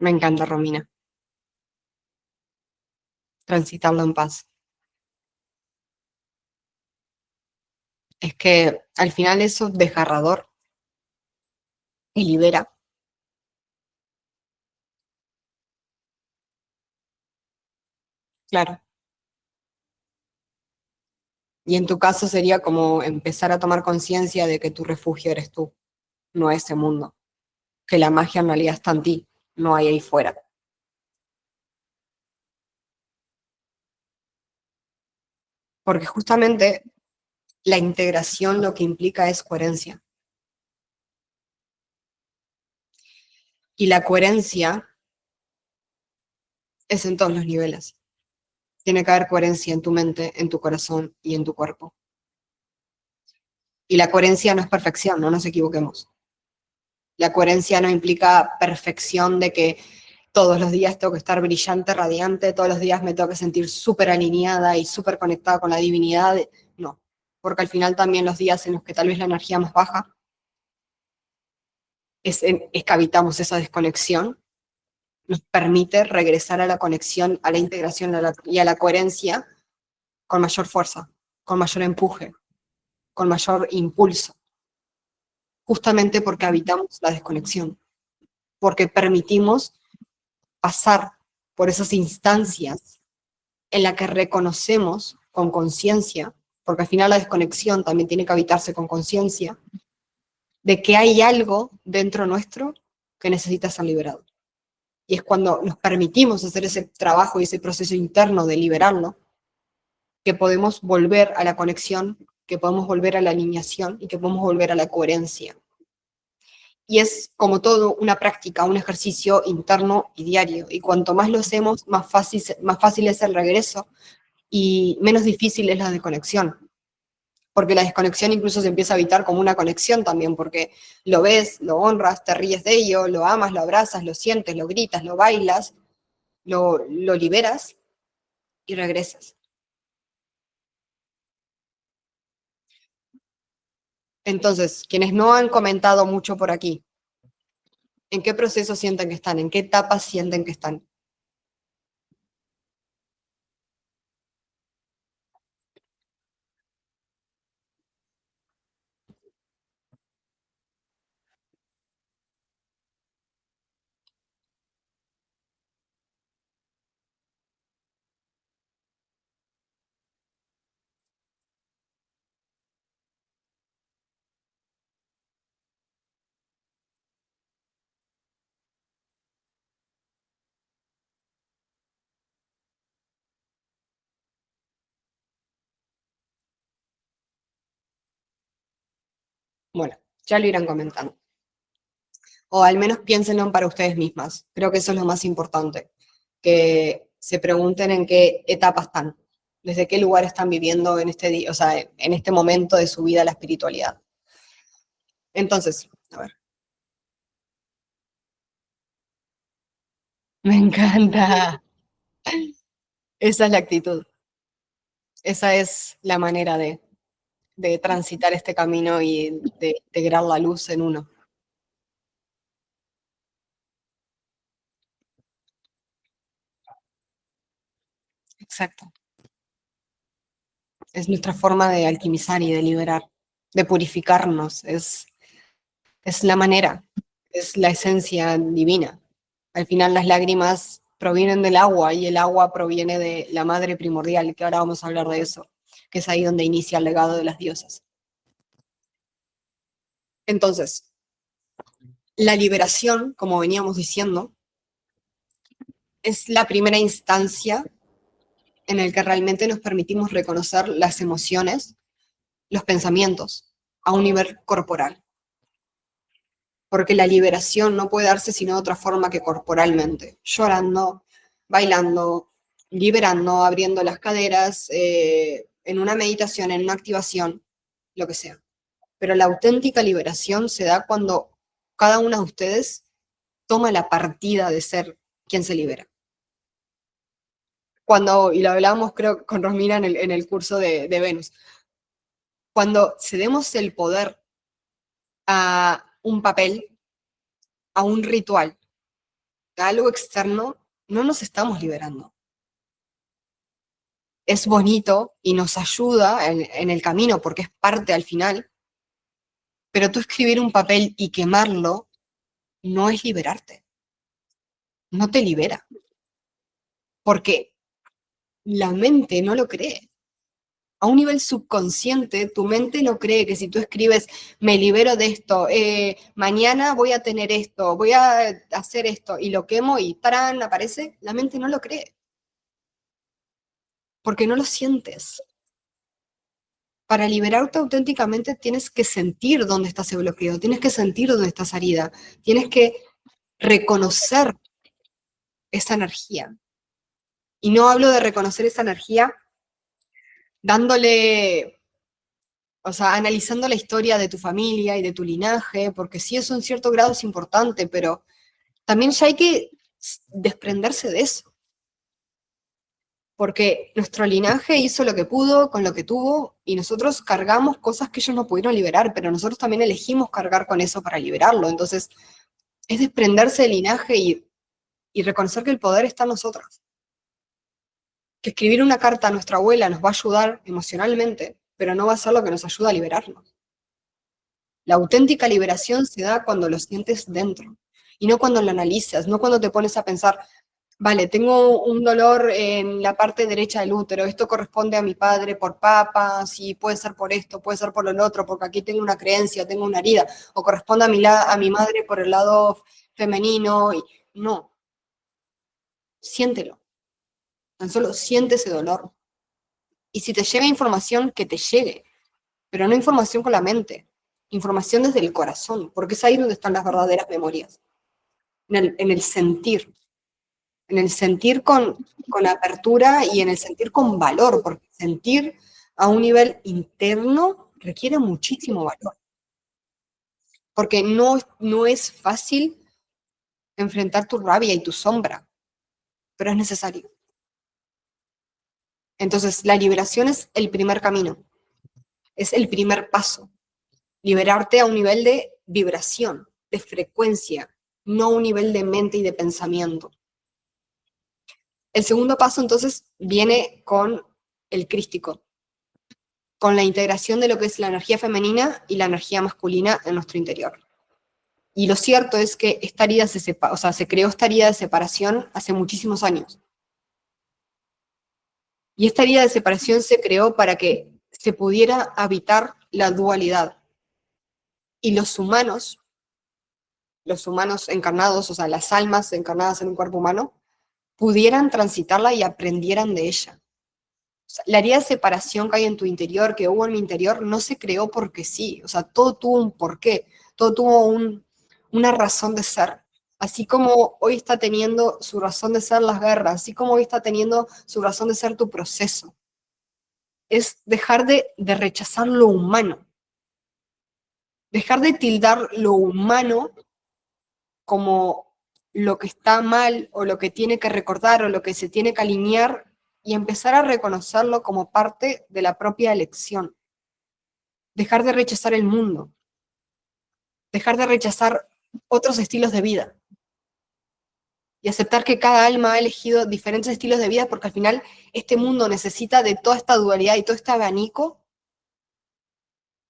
Me encanta, Romina. Transitarlo en paz. Es que al final eso es desgarrador y libera. Claro. Y en tu caso sería como empezar a tomar conciencia de que tu refugio eres tú, no ese mundo. Que la magia en realidad está en ti, no hay ahí fuera. Porque justamente la integración lo que implica es coherencia. Y la coherencia es en todos los niveles. Tiene que haber coherencia en tu mente, en tu corazón y en tu cuerpo. Y la coherencia no es perfección, no nos equivoquemos. La coherencia no implica perfección de que todos los días tengo que estar brillante, radiante, todos los días me tengo que sentir súper alineada y súper conectada con la divinidad. No, porque al final también los días en los que tal vez la energía más baja es que habitamos esa desconexión, nos permite regresar a la conexión, a la integración y a la coherencia con mayor fuerza, con mayor empuje, con mayor impulso, justamente porque habitamos la desconexión, porque permitimos pasar por esas instancias en la que reconocemos con conciencia, porque al final la desconexión también tiene que habitarse con conciencia, de que hay algo dentro nuestro que necesita ser liberado. Y es cuando nos permitimos hacer ese trabajo y ese proceso interno de liberarlo, que podemos volver a la conexión, que podemos volver a la alineación y que podemos volver a la coherencia. Y es como todo una práctica, un ejercicio interno y diario. Y cuanto más lo hacemos, más fácil es el regreso y menos difícil es la desconexión. Porque la desconexión incluso se empieza a evitar como una conexión también, porque lo ves, lo honras, te ríes de ello, lo amas, lo abrazas, lo sientes, lo gritas, lo bailas, lo liberas y regresas. Entonces, quienes no han comentado mucho por aquí, ¿en qué proceso sienten que están? ¿En qué etapa sienten que están? Bueno, ya lo irán comentando. O al menos piénsenlo para ustedes mismas. Creo que eso es lo más importante. Que se pregunten en qué etapa están, desde qué lugar están viviendo en este día, o sea, en este momento de su vida la espiritualidad. Entonces, a ver. Me encanta. Esa es la actitud. Esa es la manera de transitar este camino y de integrar la luz en uno. Exacto. Es nuestra forma de alquimizar y de liberar, de purificarnos. Es la manera, es la esencia divina. Al final las lágrimas provienen del agua y el agua proviene de la madre primordial, que ahora vamos a hablar de eso, que es ahí donde inicia el legado de las diosas. Entonces, la liberación, como veníamos diciendo, es la primera instancia en el que realmente nos permitimos reconocer las emociones, los pensamientos, a un nivel corporal. Porque la liberación no puede darse sino de otra forma que corporalmente, llorando, bailando, liberando, abriendo las caderas, en una meditación, en una activación, lo que sea. Pero la auténtica liberación se da cuando cada una de ustedes toma la partida de ser quien se libera. Cuando, y lo hablábamos creo con Rosmina en el curso de Venus, cuando cedemos el poder a un papel, a un ritual, a algo externo, no nos estamos liberando. Es bonito y nos ayuda en el camino porque es parte al final, pero tú escribir un papel y quemarlo no es liberarte, no te libera, porque la mente no lo cree. A un nivel subconsciente, tu mente no cree que si tú escribes, me libero de esto, mañana voy a tener esto, voy a hacer esto, y lo quemo y ¡tarán! Aparece, la mente no lo cree, porque no lo sientes. Para liberarte auténticamente tienes que sentir dónde está ese bloqueo, tienes que sentir dónde está esa herida, tienes que reconocer esa energía. Y no hablo de reconocer esa energía dándole, o sea, analizando la historia de tu familia y de tu linaje, porque sí, eso en cierto grado es importante, pero también ya hay que desprenderse de eso. Porque nuestro linaje hizo lo que pudo con lo que tuvo y nosotros cargamos cosas que ellos no pudieron liberar, pero nosotros también elegimos cargar con eso para liberarlo. Entonces, es desprenderse del linaje y reconocer que el poder está en nosotros. Que escribir una carta a nuestra abuela nos va a ayudar emocionalmente, pero no va a ser lo que nos ayuda a liberarnos. La auténtica liberación se da cuando lo sientes dentro y no cuando lo analizas, no cuando te pones a pensar, vale, tengo un dolor en la parte derecha del útero, esto corresponde a mi padre por papas, y puede ser por esto, puede ser por lo otro, porque aquí tengo una creencia, tengo una herida, o corresponde a mi madre por el lado femenino, y no, siéntelo, tan solo siente ese dolor. Y si te llega información, que te llegue, pero no información con la mente, información desde el corazón, porque es ahí donde están las verdaderas memorias, en el sentir. En el sentir con apertura y en el sentir con valor, porque sentir a un nivel interno requiere muchísimo valor, porque no es fácil enfrentar tu rabia y tu sombra, pero es necesario. Entonces, la liberación es el primer camino, es el primer paso, liberarte a un nivel de vibración, de frecuencia, no a un nivel de mente y de pensamiento. El segundo paso, entonces, viene con el crístico, con la integración de lo que es la energía femenina y la energía masculina en nuestro interior. Y lo cierto es que esta herida se creó esta herida de separación hace muchísimos años. Y esta herida de separación se creó para que se pudiera habitar la dualidad. Y los humanos encarnados, o sea, las almas encarnadas en un cuerpo humano, pudieran transitarla y aprendieran de ella. O sea, la herida de separación que hay en tu interior, que hubo en mi interior, no se creó porque sí. O sea, todo tuvo un porqué, todo tuvo una razón de ser. Así como hoy está teniendo su razón de ser las guerras, así como hoy está teniendo su razón de ser tu proceso. Es dejar de rechazar lo humano, dejar de tildar lo humano como lo que está mal o lo que tiene que recordar o lo que se tiene que alinear y empezar a reconocerlo como parte de la propia elección. Dejar de rechazar el mundo, dejar de rechazar otros estilos de vida y aceptar que cada alma ha elegido diferentes estilos de vida porque al final este mundo necesita de toda esta dualidad y todo este abanico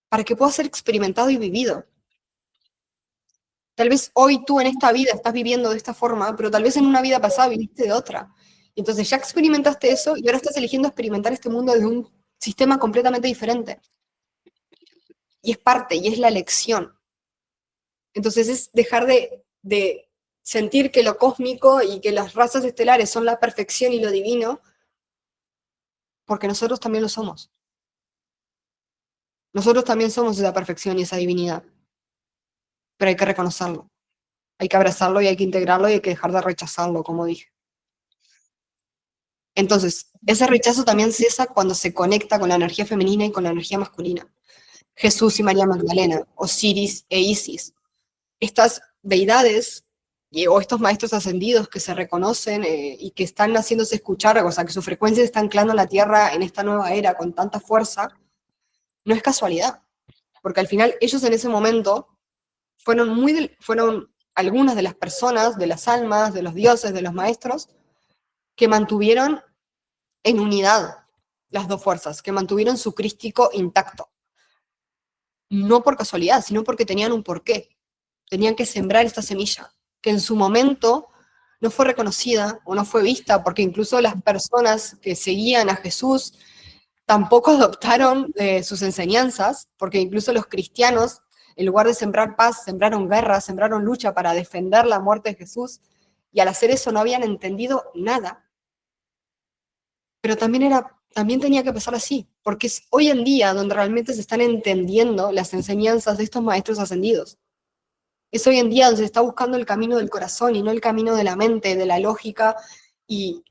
para que pueda ser experimentado y vivido. Tal vez hoy tú en esta vida estás viviendo de esta forma, pero tal vez en una vida pasada viviste de otra. Y entonces ya experimentaste eso y ahora estás eligiendo experimentar este mundo desde un sistema completamente diferente. Y es parte, y es la elección. Entonces es dejar de sentir que lo cósmico y que las razas estelares son la perfección y lo divino, porque nosotros también lo somos. Nosotros también somos esa perfección y esa divinidad. Pero hay que reconocerlo, hay que abrazarlo y hay que integrarlo y hay que dejar de rechazarlo, como dije. Entonces, ese rechazo también cesa cuando se conecta con la energía femenina y con la energía masculina. Jesús y María Magdalena, Osiris e Isis. Estas deidades o estos maestros ascendidos que se reconocen y que están haciéndose escuchar, o sea, que su frecuencia está anclando a la Tierra en esta nueva era con tanta fuerza, no es casualidad, porque al final ellos en ese momento fueron algunas de las personas, de las almas, de los dioses, de los maestros, que mantuvieron en unidad las dos fuerzas, que mantuvieron su crístico intacto. No por casualidad, sino porque tenían un porqué. Tenían que sembrar esta semilla, que en su momento no fue reconocida o no fue vista, porque incluso las personas que seguían a Jesús tampoco adoptaron sus enseñanzas, porque incluso los cristianos, en lugar de sembrar paz, sembraron guerra, sembraron lucha para defender la muerte de Jesús, y al hacer eso no habían entendido nada. Pero también tenía que pasar así, porque es hoy en día donde realmente se están entendiendo las enseñanzas de estos maestros ascendidos. Es hoy en día donde se está buscando el camino del corazón y no el camino de la mente, de la lógica y,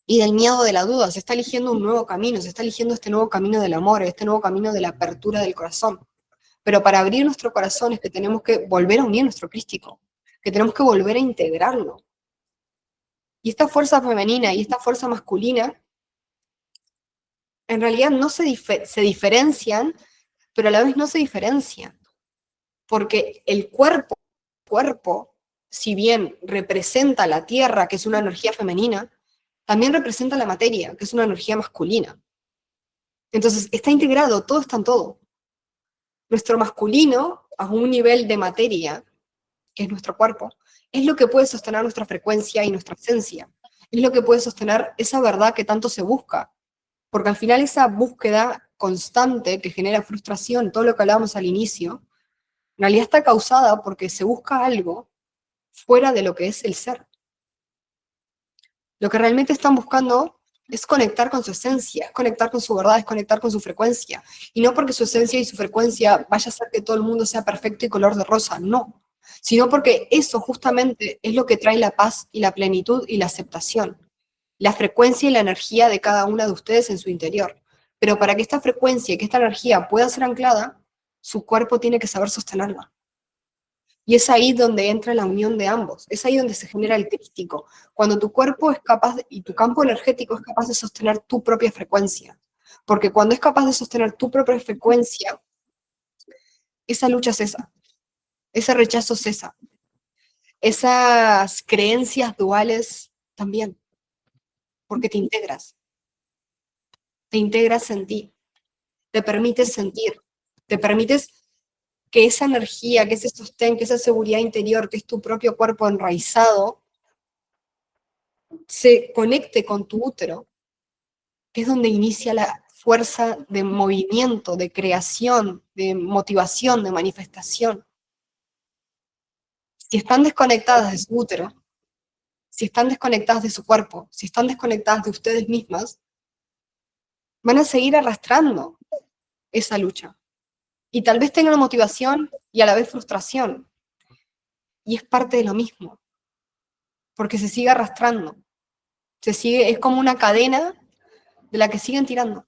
y del miedo de la duda. Se está eligiendo un nuevo camino, se está eligiendo este nuevo camino del amor, este nuevo camino de la apertura del corazón. Pero para abrir nuestro corazón es que tenemos que volver a unir nuestro crístico, que tenemos que volver a integrarlo. Y esta fuerza femenina y esta fuerza masculina en realidad no se diferencian, pero a la vez no se diferencian. Porque el cuerpo, si bien representa la tierra, que es una energía femenina, también representa la materia, que es una energía masculina. Entonces, está integrado, todo está en todo. Nuestro masculino, a un nivel de materia, que es nuestro cuerpo, es lo que puede sostener nuestra frecuencia y nuestra esencia. Es lo que puede sostener esa verdad que tanto se busca. Porque al final esa búsqueda constante que genera frustración, todo lo que hablábamos al inicio, en realidad está causada porque se busca algo fuera de lo que es el ser. Lo que realmente están buscando es conectar con su esencia, es conectar con su verdad, es conectar con su frecuencia. Y no porque su esencia y su frecuencia vaya a hacer que todo el mundo sea perfecto y color de rosa, no. Sino porque eso justamente es lo que trae la paz y la plenitud y la aceptación. La frecuencia y la energía de cada una de ustedes en su interior. Pero para que esta frecuencia y que esta energía pueda ser anclada, su cuerpo tiene que saber sostenerla. Y es ahí donde entra la unión de ambos, es ahí donde se genera el crístico, cuando tu cuerpo es capaz y tu campo energético es capaz de sostener tu propia frecuencia. Porque cuando es capaz de sostener tu propia frecuencia, esa lucha cesa, ese rechazo cesa, esas creencias duales también, porque te integras en ti, te permites sentir, te permites que esa energía, que ese sostén, que esa seguridad interior, que es tu propio cuerpo enraizado, se conecte con tu útero, que es donde inicia la fuerza de movimiento, de creación, de motivación, de manifestación. Si están desconectadas de su útero, si están desconectadas de su cuerpo, si están desconectadas de ustedes mismas, van a seguir arrastrando esa lucha. Y tal vez tengan motivación y a la vez frustración. Y es parte de lo mismo, porque se sigue arrastrando. Es como una cadena de la que siguen tirando.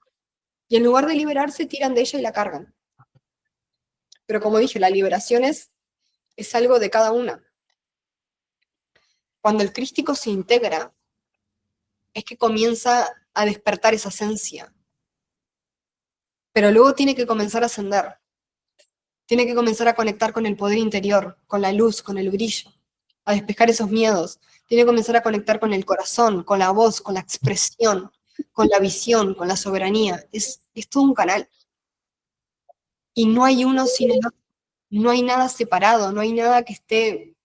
Y en lugar de liberarse, tiran de ella y la cargan. Pero como dije, la liberación es algo de cada una. Cuando el crístico se integra, es que comienza a despertar esa esencia. Pero luego tiene que comenzar a ascender. Tiene que comenzar a conectar con el poder interior, con la luz, con el brillo, a despejar esos miedos. Tiene que comenzar a conectar con el corazón, con la voz, con la expresión, con la visión, con la soberanía. Es todo un canal. Y no hay uno sin el otro. No hay nada separado, no hay nada que esté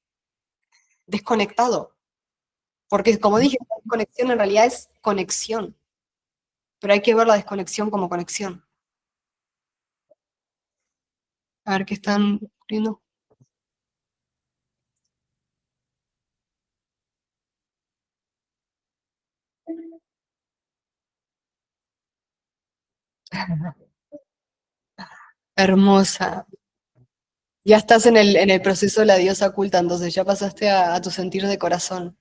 desconectado. Porque como dije, la desconexión en realidad es conexión. Pero hay que ver la desconexión como conexión. A ver qué están viendo. Hermosa. Ya estás en el proceso de la diosa oculta, entonces ya pasaste a tu sentir de corazón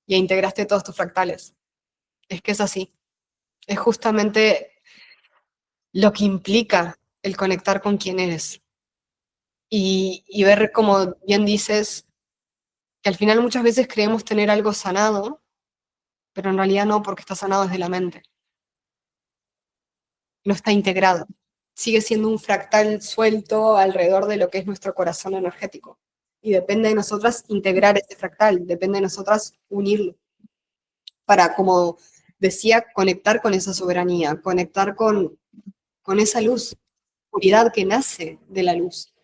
y integraste todos tus fractales. Es que es así. Es justamente lo que implica el conectar con quien eres. Y ver, como bien dices, que al final muchas veces creemos tener algo sanado, pero en realidad no, porque está sanado desde la mente. No está integrado. Sigue siendo un fractal suelto alrededor de lo que es nuestro corazón energético. Y depende de nosotras integrar ese fractal, depende de nosotras unirlo. Para, como decía, conectar con esa soberanía, conectar con esa luz, oscuridad que nace de la luz.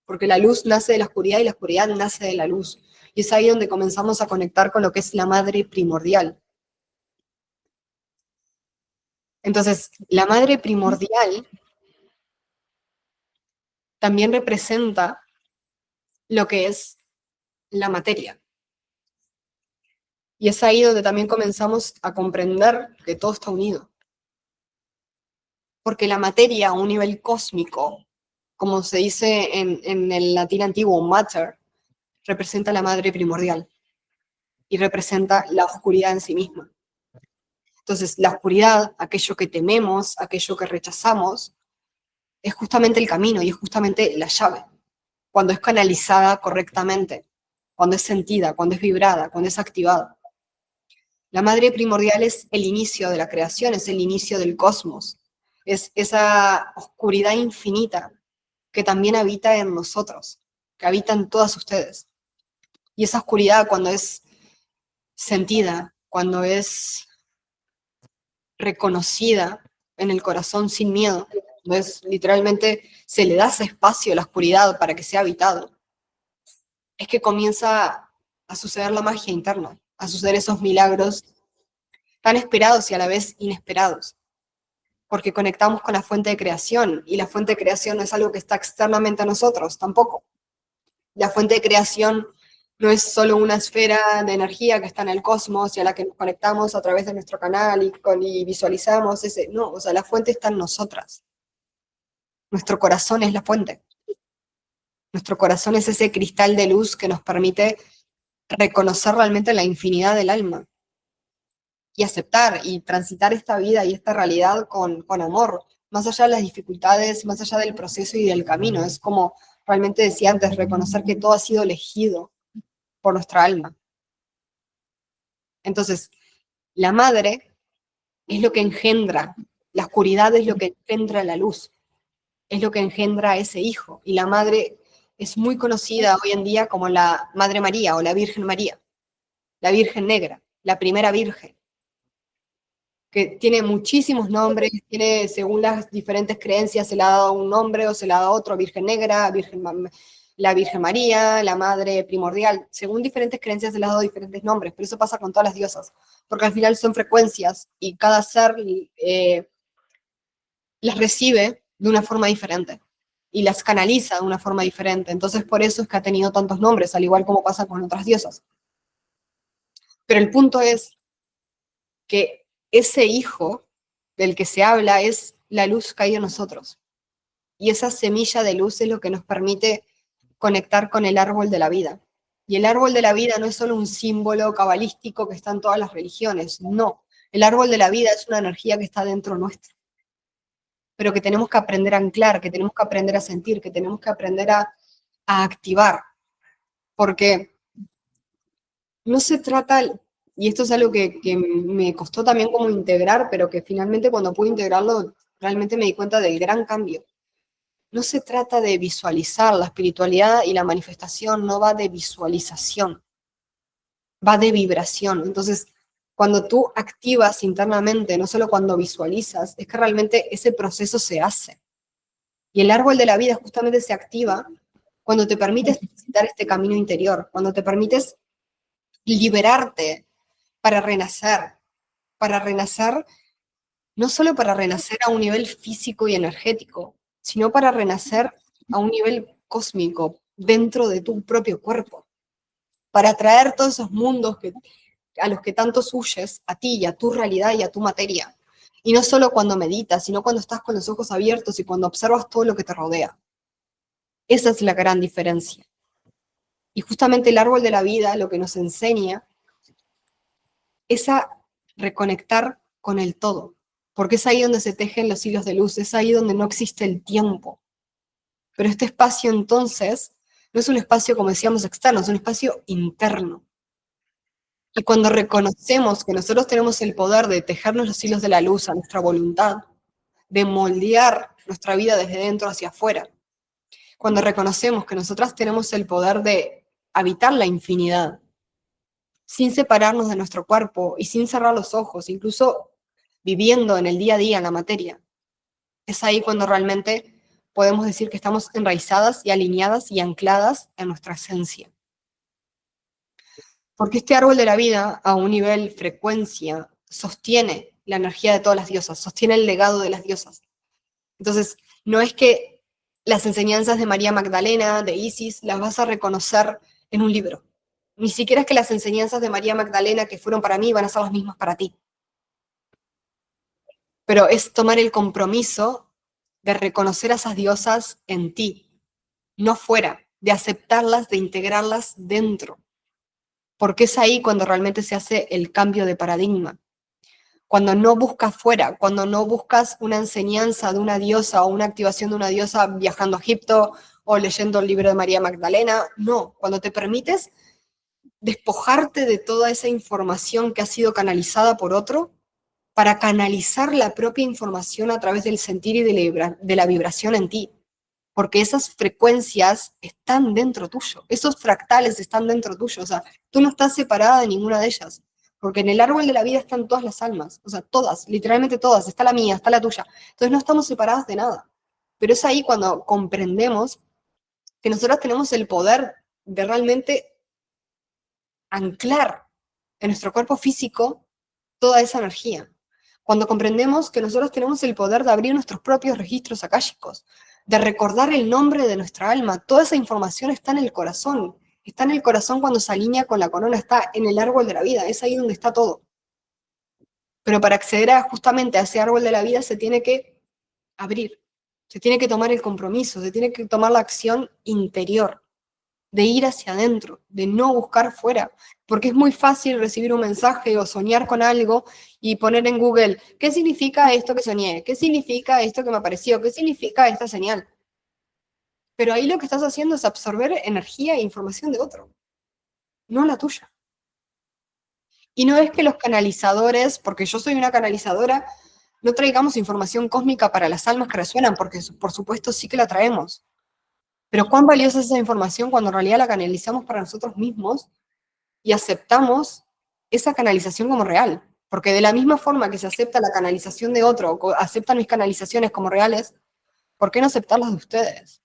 Porque la luz nace de la oscuridad y la oscuridad nace de la luz. Y es ahí donde comenzamos a conectar con lo que es la madre primordial. Entonces, la madre primordial también representa lo que es la materia. Y es ahí donde también comenzamos a comprender que todo está unido. Porque la materia a un nivel cósmico, como se dice en el latín antiguo, matter, representa la madre primordial y representa la oscuridad en sí misma. Entonces, la oscuridad, aquello que tememos, aquello que rechazamos, es justamente el camino y es justamente la llave. Cuando es canalizada correctamente, cuando es sentida, cuando es vibrada, cuando es activada. La madre primordial es el inicio de la creación, es el inicio del cosmos, es esa oscuridad infinita que también habita en nosotros, que habita en todas ustedes. Y esa oscuridad cuando es sentida, cuando es reconocida en el corazón sin miedo, entonces literalmente se le da ese espacio a la oscuridad para que sea habitado, es que comienza a suceder la magia interna, a suceder esos milagros tan esperados y a la vez inesperados, porque conectamos con la fuente de creación, y la fuente de creación no es algo que está externamente a nosotros, tampoco. La fuente de creación no es solo una esfera de energía que está en el cosmos y a la que nos conectamos a través de nuestro canal y visualizamos ese, no, o sea, la fuente está en nosotras. Nuestro corazón es la fuente. Nuestro corazón es ese cristal de luz que nos permite reconocer realmente la infinidad del alma y aceptar y transitar esta vida y esta realidad con amor, más allá de las dificultades, más allá del proceso y del camino. Es como realmente decía antes, reconocer que todo ha sido elegido por nuestra alma. Entonces, la madre es lo que engendra, la oscuridad es lo que engendra la luz, es lo que engendra a ese hijo. Y la madre es muy conocida hoy en día como la Madre María o la Virgen María, la Virgen Negra, la primera Virgen, que tiene muchísimos nombres, tiene, según las diferentes creencias, se le ha dado un nombre o se le ha dado otro, Virgen Negra, la Virgen María, la Madre Primordial, según diferentes creencias se le ha dado diferentes nombres, pero eso pasa con todas las diosas, porque al final son frecuencias y cada ser las recibe de una forma diferente y las canaliza de una forma diferente, entonces por eso es que ha tenido tantos nombres, al igual como pasa con otras diosas. Pero el punto es que ese hijo del que se habla es la luz que hay en nosotros. Y esa semilla de luz es lo que nos permite conectar con el árbol de la vida. Y el árbol de la vida no es solo un símbolo cabalístico que está en todas las religiones, no. El árbol de la vida es una energía que está dentro nuestro, pero que tenemos que aprender a anclar, que tenemos que aprender a sentir, que tenemos que aprender a activar. Porque no se trata, y esto es algo que me costó también como integrar, pero que finalmente cuando pude integrarlo, realmente me di cuenta del gran cambio. No se trata de visualizar, la espiritualidad y la manifestación no va de visualización, va de vibración. Entonces, cuando tú activas internamente, no solo cuando visualizas, es que realmente ese proceso se hace. Y el árbol de la vida justamente se activa cuando te permites transitar este camino interior, cuando te permites liberarte para renacer, no solo para renacer a un nivel físico y energético, sino para renacer a un nivel cósmico, dentro de tu propio cuerpo, para traer todos esos mundos a los que tantos huyes, a ti y a tu realidad y a tu materia. Y no solo cuando meditas, sino cuando estás con los ojos abiertos y cuando observas todo lo que te rodea. Esa es la gran diferencia. Y justamente el árbol de la vida lo que nos enseña es a reconectar con el todo, porque es ahí donde se tejen los hilos de luz, es ahí donde no existe el tiempo. Pero este espacio entonces no es un espacio, como decíamos, externo, es un espacio interno. Y cuando reconocemos que nosotros tenemos el poder de tejernos los hilos de la luz a nuestra voluntad, de moldear nuestra vida desde dentro hacia afuera, cuando reconocemos que nosotras tenemos el poder de habitar la infinidad, sin separarnos de nuestro cuerpo y sin cerrar los ojos, incluso viviendo en el día a día, en la materia. Es ahí cuando realmente podemos decir que estamos enraizadas y alineadas y ancladas en nuestra esencia. Porque este árbol de la vida, a un nivel frecuencia, sostiene la energía de todas las diosas, sostiene el legado de las diosas. Entonces, no es que las enseñanzas de María Magdalena, de Isis, las vas a reconocer en un libro. Ni siquiera es que las enseñanzas de María Magdalena que fueron para mí van a ser las mismas para ti. Pero es tomar el compromiso de reconocer a esas diosas en ti, no fuera, de aceptarlas, de integrarlas dentro. Porque es ahí cuando realmente se hace el cambio de paradigma. Cuando no buscas fuera, cuando no buscas una enseñanza de una diosa o una activación de una diosa viajando a Egipto o leyendo el libro de María Magdalena, no, cuando te permites despojarte de toda esa información que ha sido canalizada por otro para canalizar la propia información a través del sentir y de la vibración en ti. Porque esas frecuencias están dentro tuyo, esos fractales están dentro tuyo, o sea, tú no estás separada de ninguna de ellas, porque en el árbol de la vida están todas las almas, o sea, todas, literalmente todas, está la mía, está la tuya, entonces no estamos separadas de nada, pero es ahí cuando comprendemos que nosotras tenemos el poder de realmente anclar en nuestro cuerpo físico toda esa energía. Cuando comprendemos que nosotros tenemos el poder de abrir nuestros propios registros akáshicos, de recordar el nombre de nuestra alma, toda esa información está en el corazón cuando se alinea con la corona, está en el árbol de la vida, es ahí donde está todo. Pero para acceder justamente a ese árbol de la vida se tiene que abrir, se tiene que tomar el compromiso, se tiene que tomar la acción interior de ir hacia adentro, de no buscar fuera, porque es muy fácil recibir un mensaje o soñar con algo y poner en Google, ¿qué significa esto que soñé? ¿Qué significa esto que me apareció? ¿Qué significa esta señal? Pero ahí lo que estás haciendo es absorber energía e información de otro, no la tuya. Y no es que los canalizadores, porque yo soy una canalizadora, no traigamos información cósmica para las almas que resuenan, porque por supuesto sí que la traemos. Pero cuán valiosa es esa información cuando en realidad la canalizamos para nosotros mismos y aceptamos esa canalización como real. Porque de la misma forma que se acepta la canalización de otro, o aceptan mis canalizaciones como reales, ¿por qué no aceptarlas de ustedes?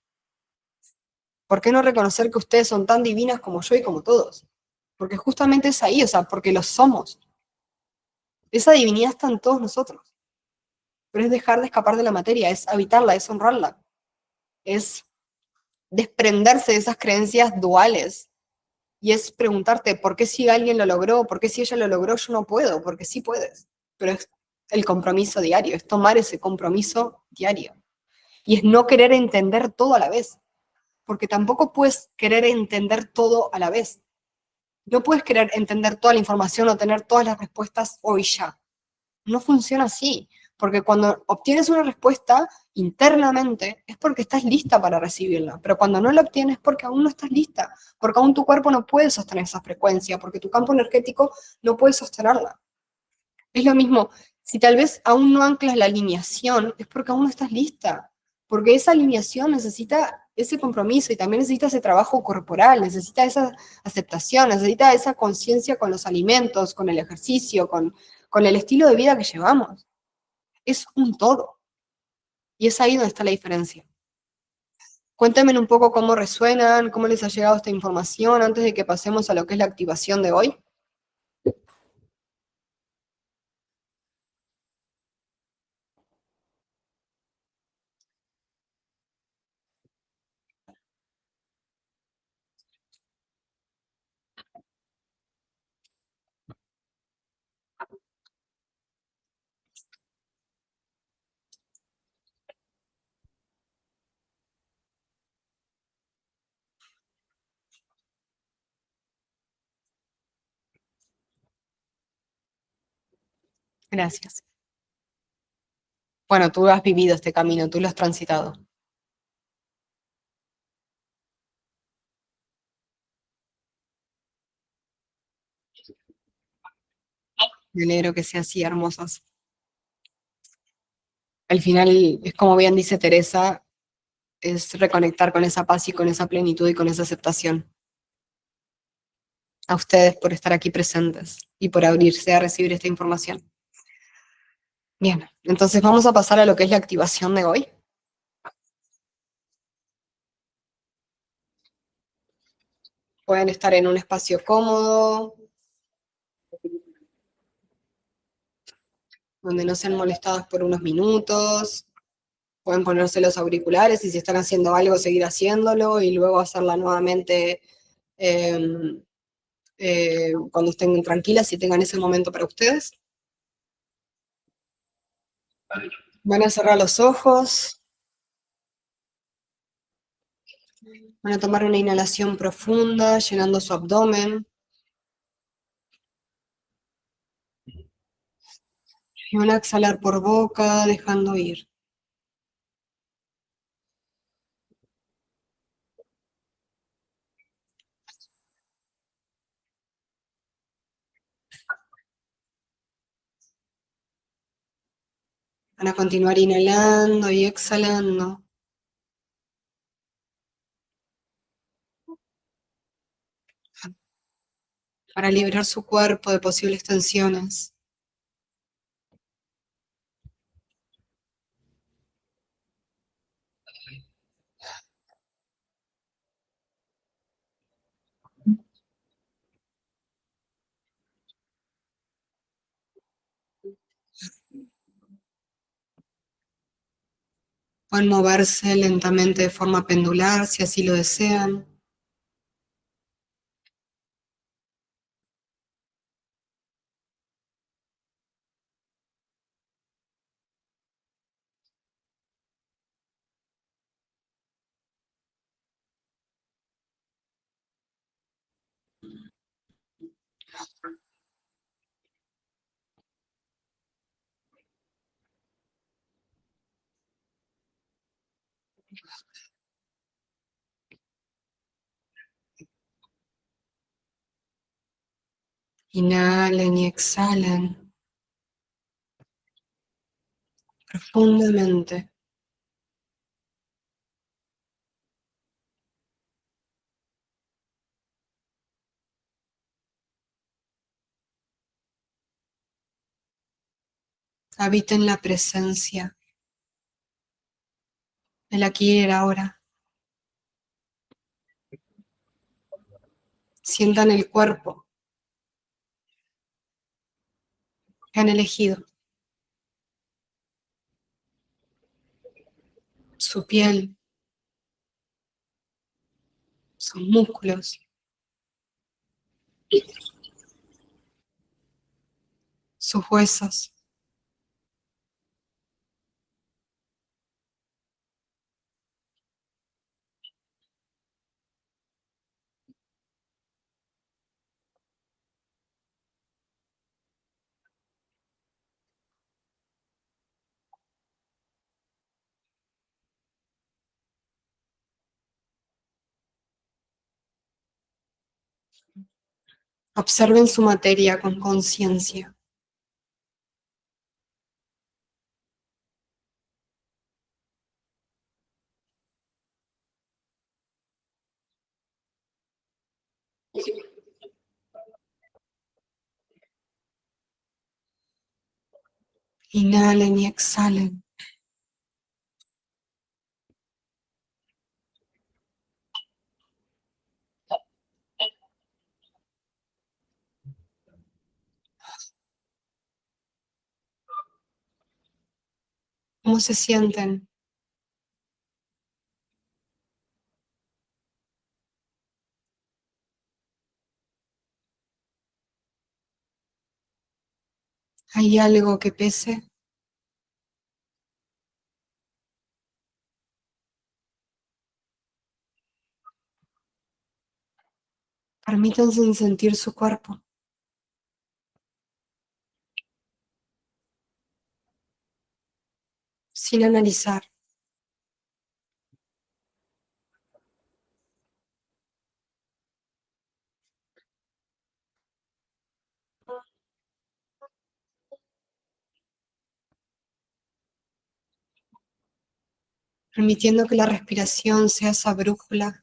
¿Por qué no reconocer que ustedes son tan divinas como yo y como todos? Porque justamente es ahí, o sea, porque lo somos. Esa divinidad está en todos nosotros. Pero es dejar de escapar de la materia, es habitarla, es honrarla, es desprenderse de esas creencias duales. Y es preguntarte, ¿por qué si alguien lo logró? ¿Por qué si ella lo logró yo no puedo? Porque sí puedes. Pero es el compromiso diario, es tomar ese compromiso diario. Y es no querer entender todo a la vez. Porque tampoco puedes querer entender todo a la vez. No puedes querer entender toda la información o tener todas las respuestas hoy ya. No funciona así. Porque cuando obtienes una respuesta internamente es porque estás lista para recibirla, pero cuando no la obtienes es porque aún no estás lista, porque aún tu cuerpo no puede sostener esa frecuencia, porque tu campo energético no puede sostenerla. Es lo mismo, si tal vez aún no anclas la alineación, es porque aún no estás lista, porque esa alineación necesita ese compromiso y también necesita ese trabajo corporal, necesita esa aceptación, necesita esa conciencia con los alimentos, con el ejercicio, con el estilo de vida que llevamos. Es un todo. Y es ahí donde está la diferencia. Cuéntenme un poco cómo resuenan, cómo les ha llegado esta información antes de que pasemos a lo que es la activación de hoy. Gracias. Bueno, tú has vivido este camino, tú lo has transitado. Me alegro que sea así, hermosas. Al final, es como bien dice Teresa, es reconectar con esa paz y con esa plenitud y con esa aceptación. A ustedes por estar aquí presentes y por abrirse a recibir esta información. Bien, entonces vamos a pasar a lo que es la activación de hoy. Pueden estar en un espacio cómodo, donde no sean molestados por unos minutos. Pueden ponerse los auriculares y si están haciendo algo, seguir haciéndolo y luego hacerla nuevamente cuando estén tranquilas y tengan ese momento para ustedes. Van a cerrar los ojos, van a tomar una inhalación profunda, llenando su abdomen. Y van a exhalar por boca, dejando ir. Van a continuar inhalando y exhalando. Para liberar su cuerpo de posibles tensiones. Pueden moverse lentamente de forma pendular si así lo desean. Inhalen y exhalan profundamente. Habiten la presencia, el aquí y el ahora. Sientan el cuerpo que han elegido, su piel, sus músculos, sus huesos. Observen su materia con conciencia. Inhalen y exhalen. ¿Cómo se sienten? ¿Hay algo que pese? Permítanse sentir su cuerpo, sin analizar. permitiendo que la respiración sea esa brújula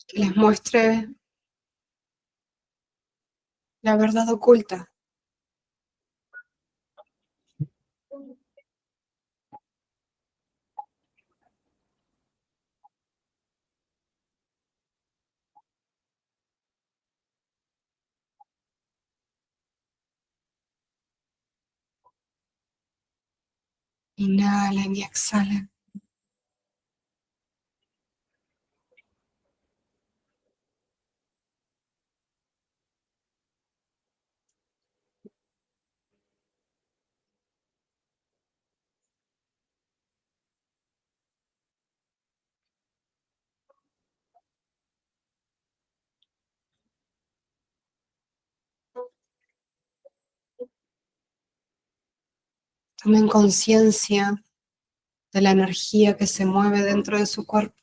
que les muestre la verdad oculta. Inhalen y exhalen. Tomen conciencia de la energía que se mueve dentro de su cuerpo.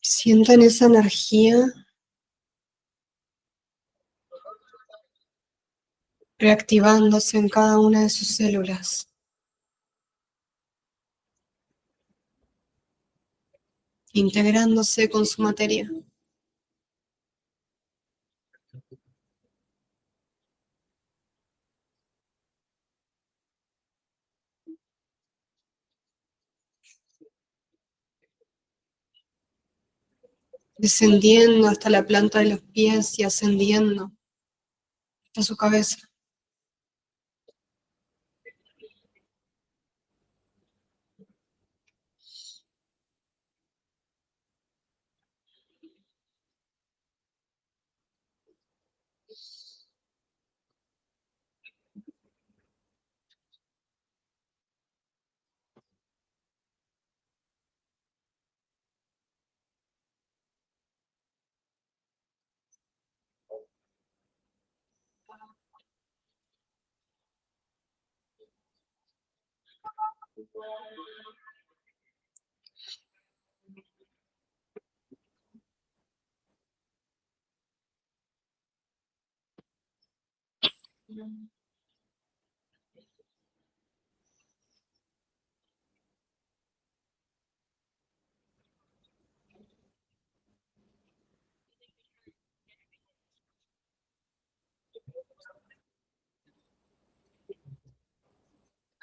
Sientan esa energía reactivándose en cada una de sus células, integrándose con su materia. Descendiendo hasta la planta de los pies y ascendiendo hasta su cabeza.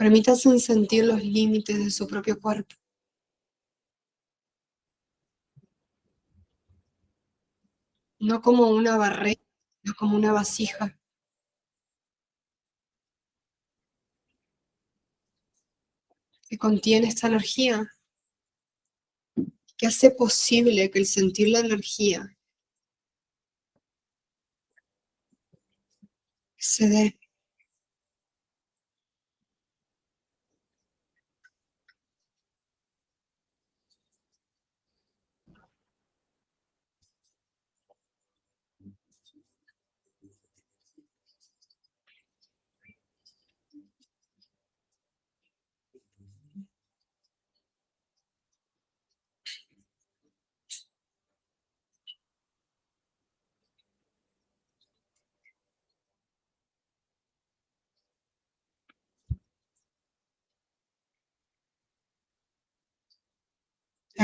Permítanse sentir los límites de su propio cuerpo, no como una barrera, sino como una vasija que contiene esta energía, que hace posible que el sentir la energía se dé.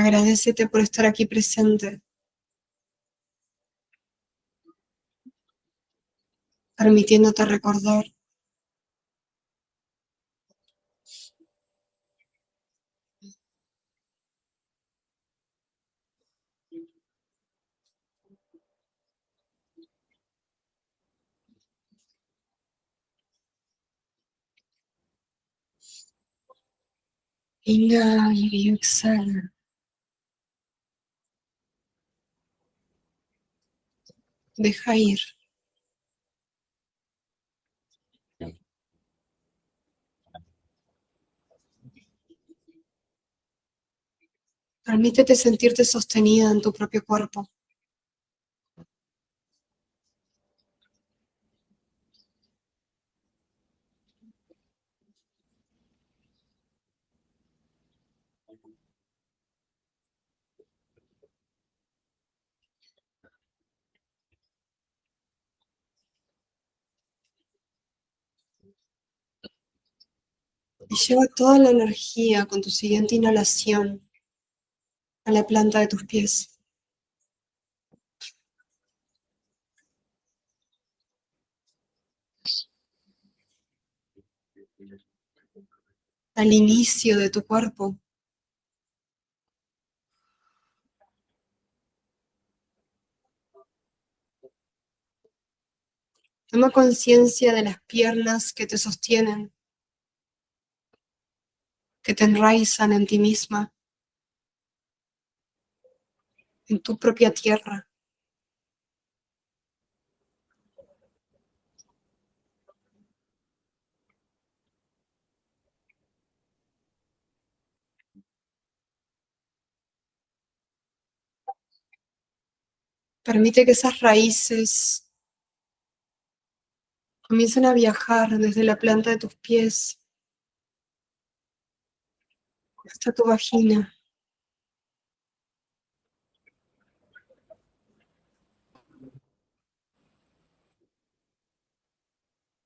Agradécete por estar aquí presente, permitiéndote recordar. Inhala y exhala. Deja ir. Permítete sentirte sostenida en tu propio cuerpo. Y lleva toda la energía con tu siguiente inhalación a la planta de tus pies, al inicio de tu cuerpo. Toma conciencia de las piernas que te sostienen, que te enraizan en ti misma, en tu propia tierra. Permite que esas raíces comiencen a viajar desde la planta de tus pies hasta tu vagina.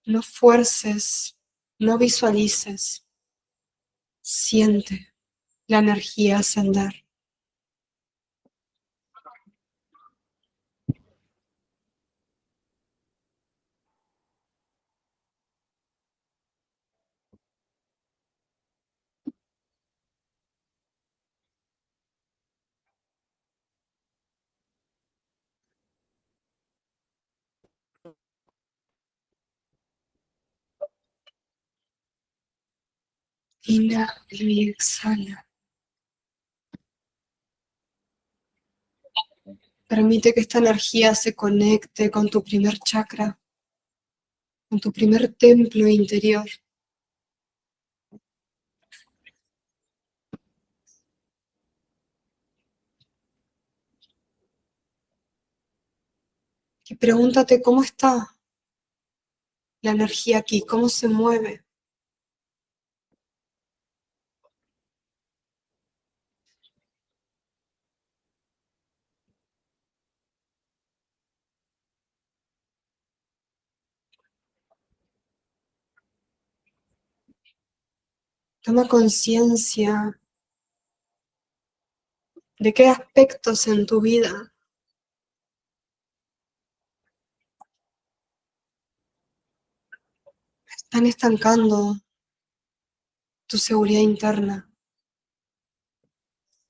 No fuerces, no visualices, siente la energía ascender. Inhala y exhala. Permite que esta energía se conecte con tu primer chakra, con tu primer templo interior. Y pregúntate cómo está la energía aquí, cómo se mueve. Toma conciencia de qué aspectos en tu vida están estancando tu seguridad interna.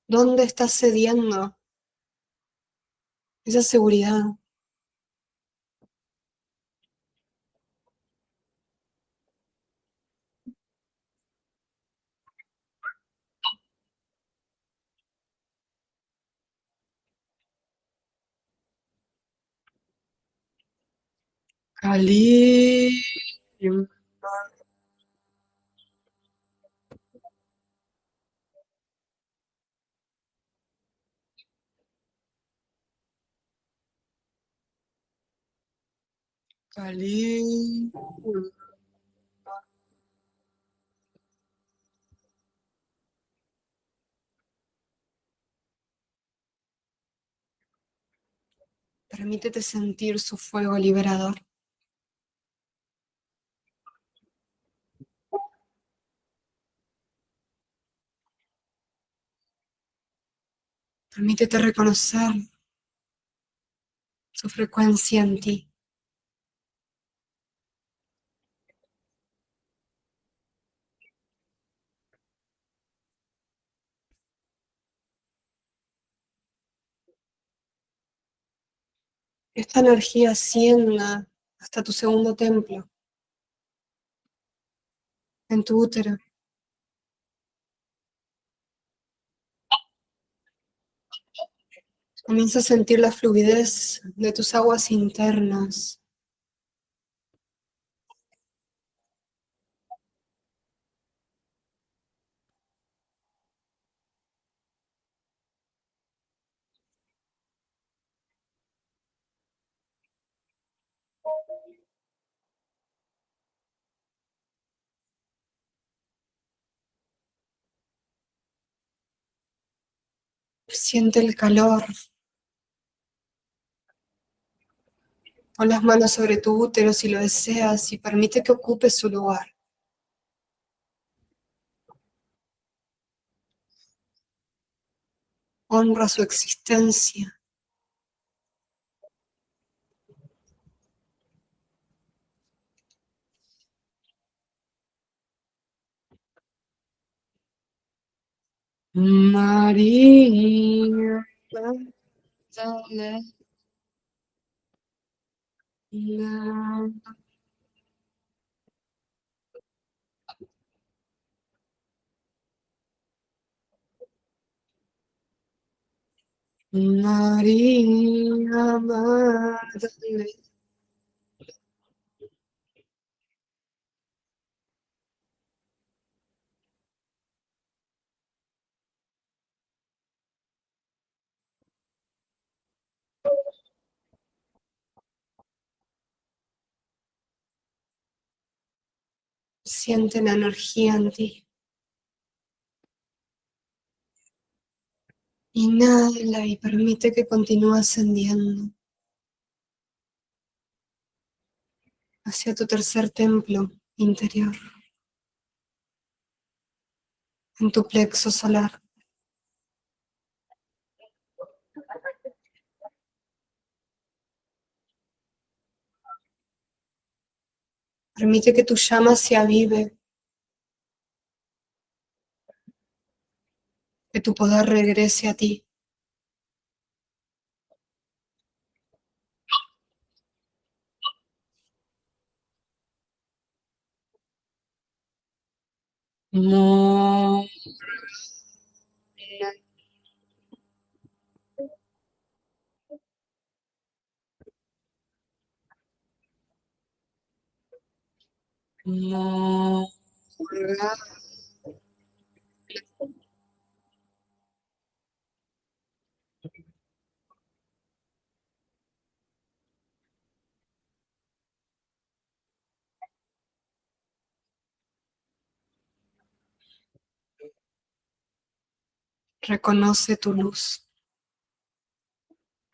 ¿Dónde estás cediendo esa seguridad? Cali. Cali. Permítete sentir su fuego liberador. Permítete reconocer su frecuencia en ti. Esta energía ascienda hasta tu segundo templo, en tu útero. Comienza a sentir la fluidez de tus aguas internas. Siente el calor. Pon las manos sobre tu útero si lo deseas y permite que ocupe su lugar. Honra su existencia. María, Magdalena, María Magdalena. Siente la energía en ti. Inhala y permite que continúe ascendiendo hacia tu tercer templo interior, en tu plexo solar. Permite que tu llama se avive, que tu poder regrese a ti. No. No. Reconoce tu luz,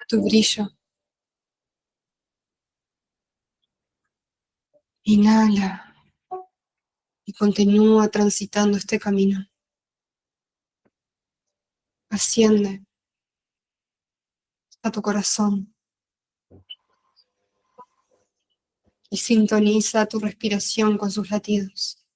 tu brillo. Inhala y continúa transitando este camino. Asciende a tu corazón y sintoniza tu respiración con sus latidos.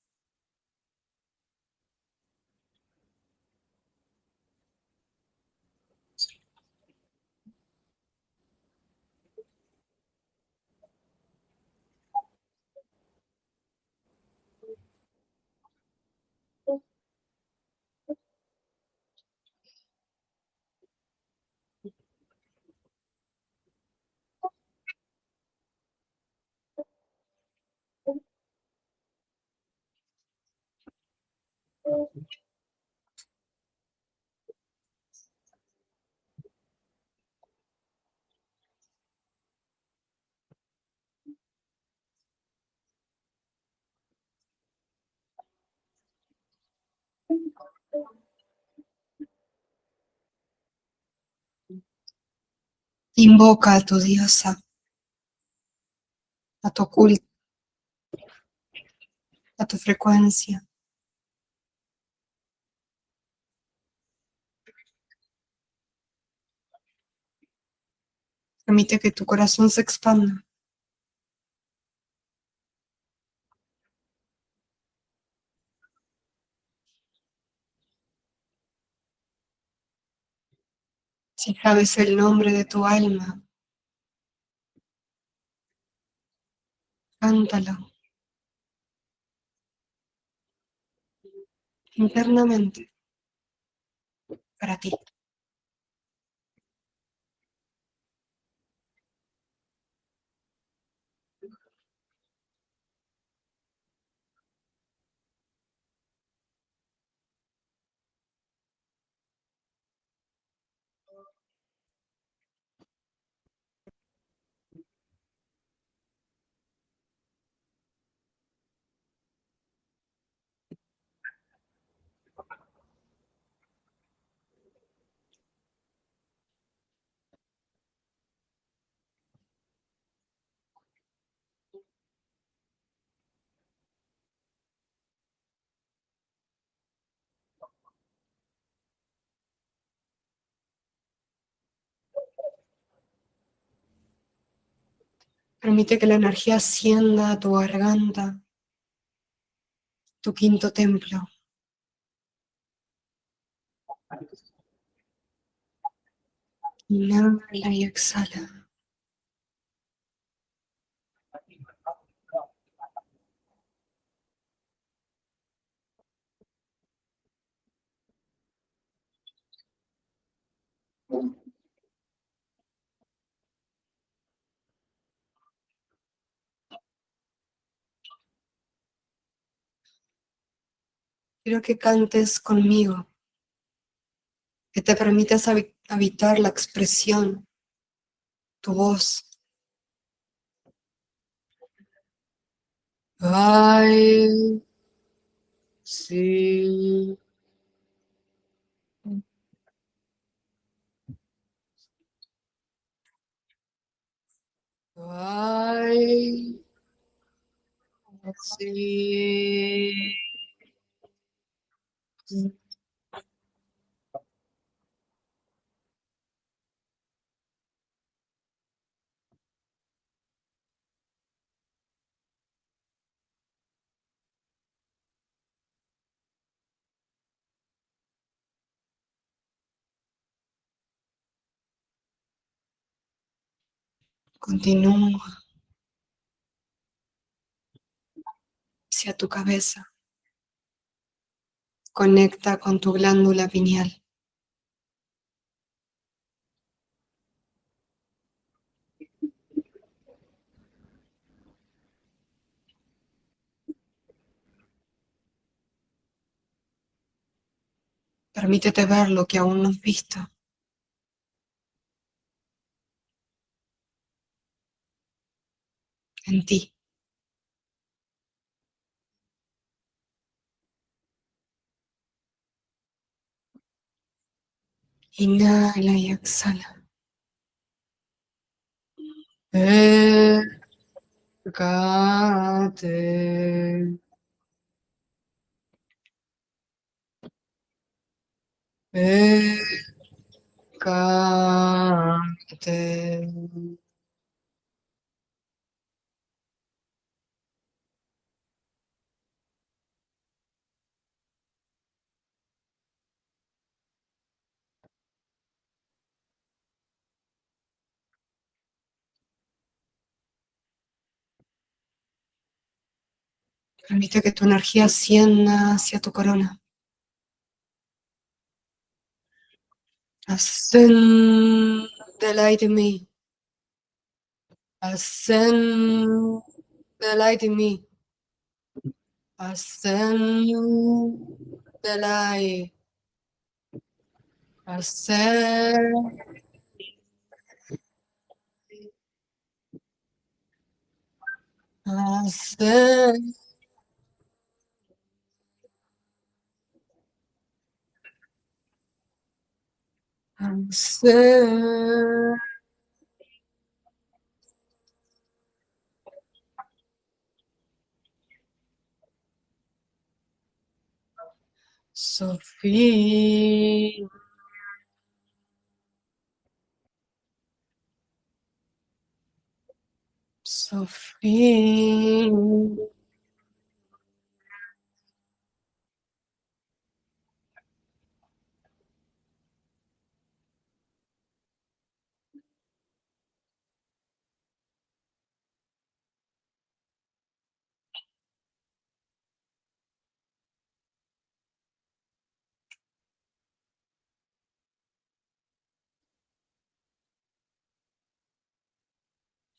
Invoca a tu diosa, a tu oculto, a tu frecuencia. Permite que tu corazón se expanda. Si sabes el nombre de tu alma, cántalo internamente para ti. Permite que la energía ascienda a tu garganta, tu quinto templo. Inhala y exhala. Quiero que cantes conmigo, que te permitas habitar la expresión, tu voz. I see. I see. Continúa hacia tu cabeza. Conecta con tu glándula pineal. Permítete ver lo que aún no has visto en ti. Inhala y exhala. Pecate. Pecate. Permite que tu energía ascienda hacia tu corona. Ascend the light in me. Ascend the light in me. Ascend the light. Ascend. Ascend. Ascend. Sophie. Sofía.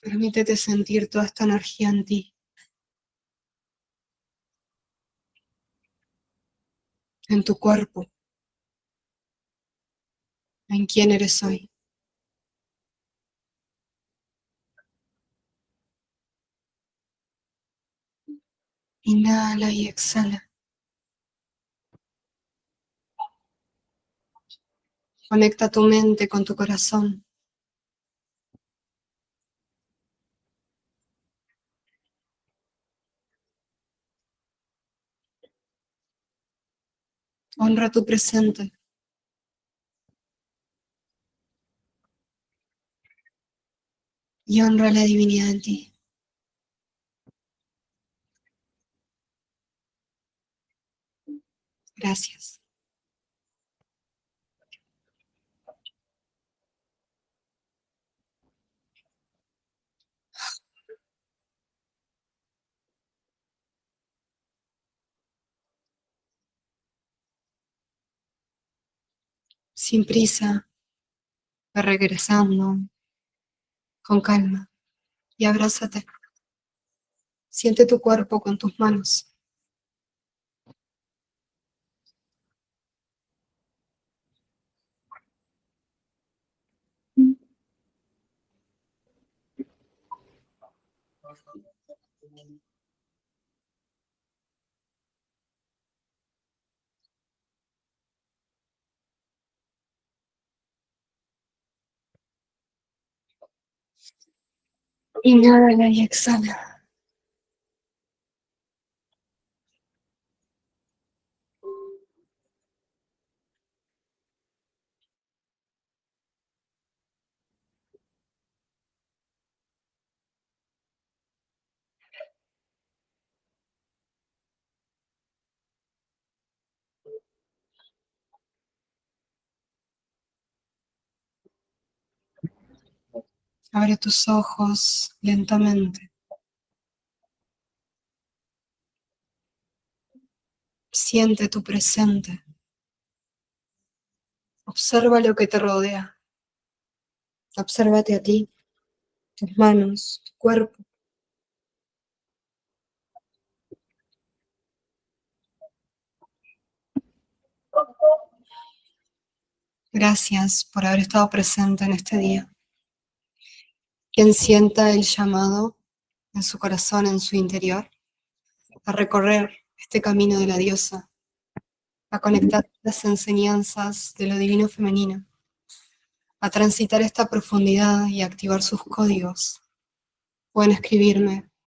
Permítete sentir toda esta energía en ti, en tu cuerpo, en quién eres hoy. Inhala y exhala. Conecta tu mente con tu corazón. Honra tu presente. Y honra la divinidad en ti. Gracias. Sin prisa, ve regresando, con calma, y abrázate. Siente tu cuerpo con tus manos. Inhala y exhala. Abre tus ojos lentamente. Siente tu presente. Observa lo que te rodea. Obsérvate a ti, tus manos, tu cuerpo. Gracias por haber estado presente en este día. Quien sienta el llamado en su corazón, en su interior, a recorrer este camino de la diosa, a conectar las enseñanzas de lo divino femenino, a transitar esta profundidad y activar sus códigos, pueden escribirme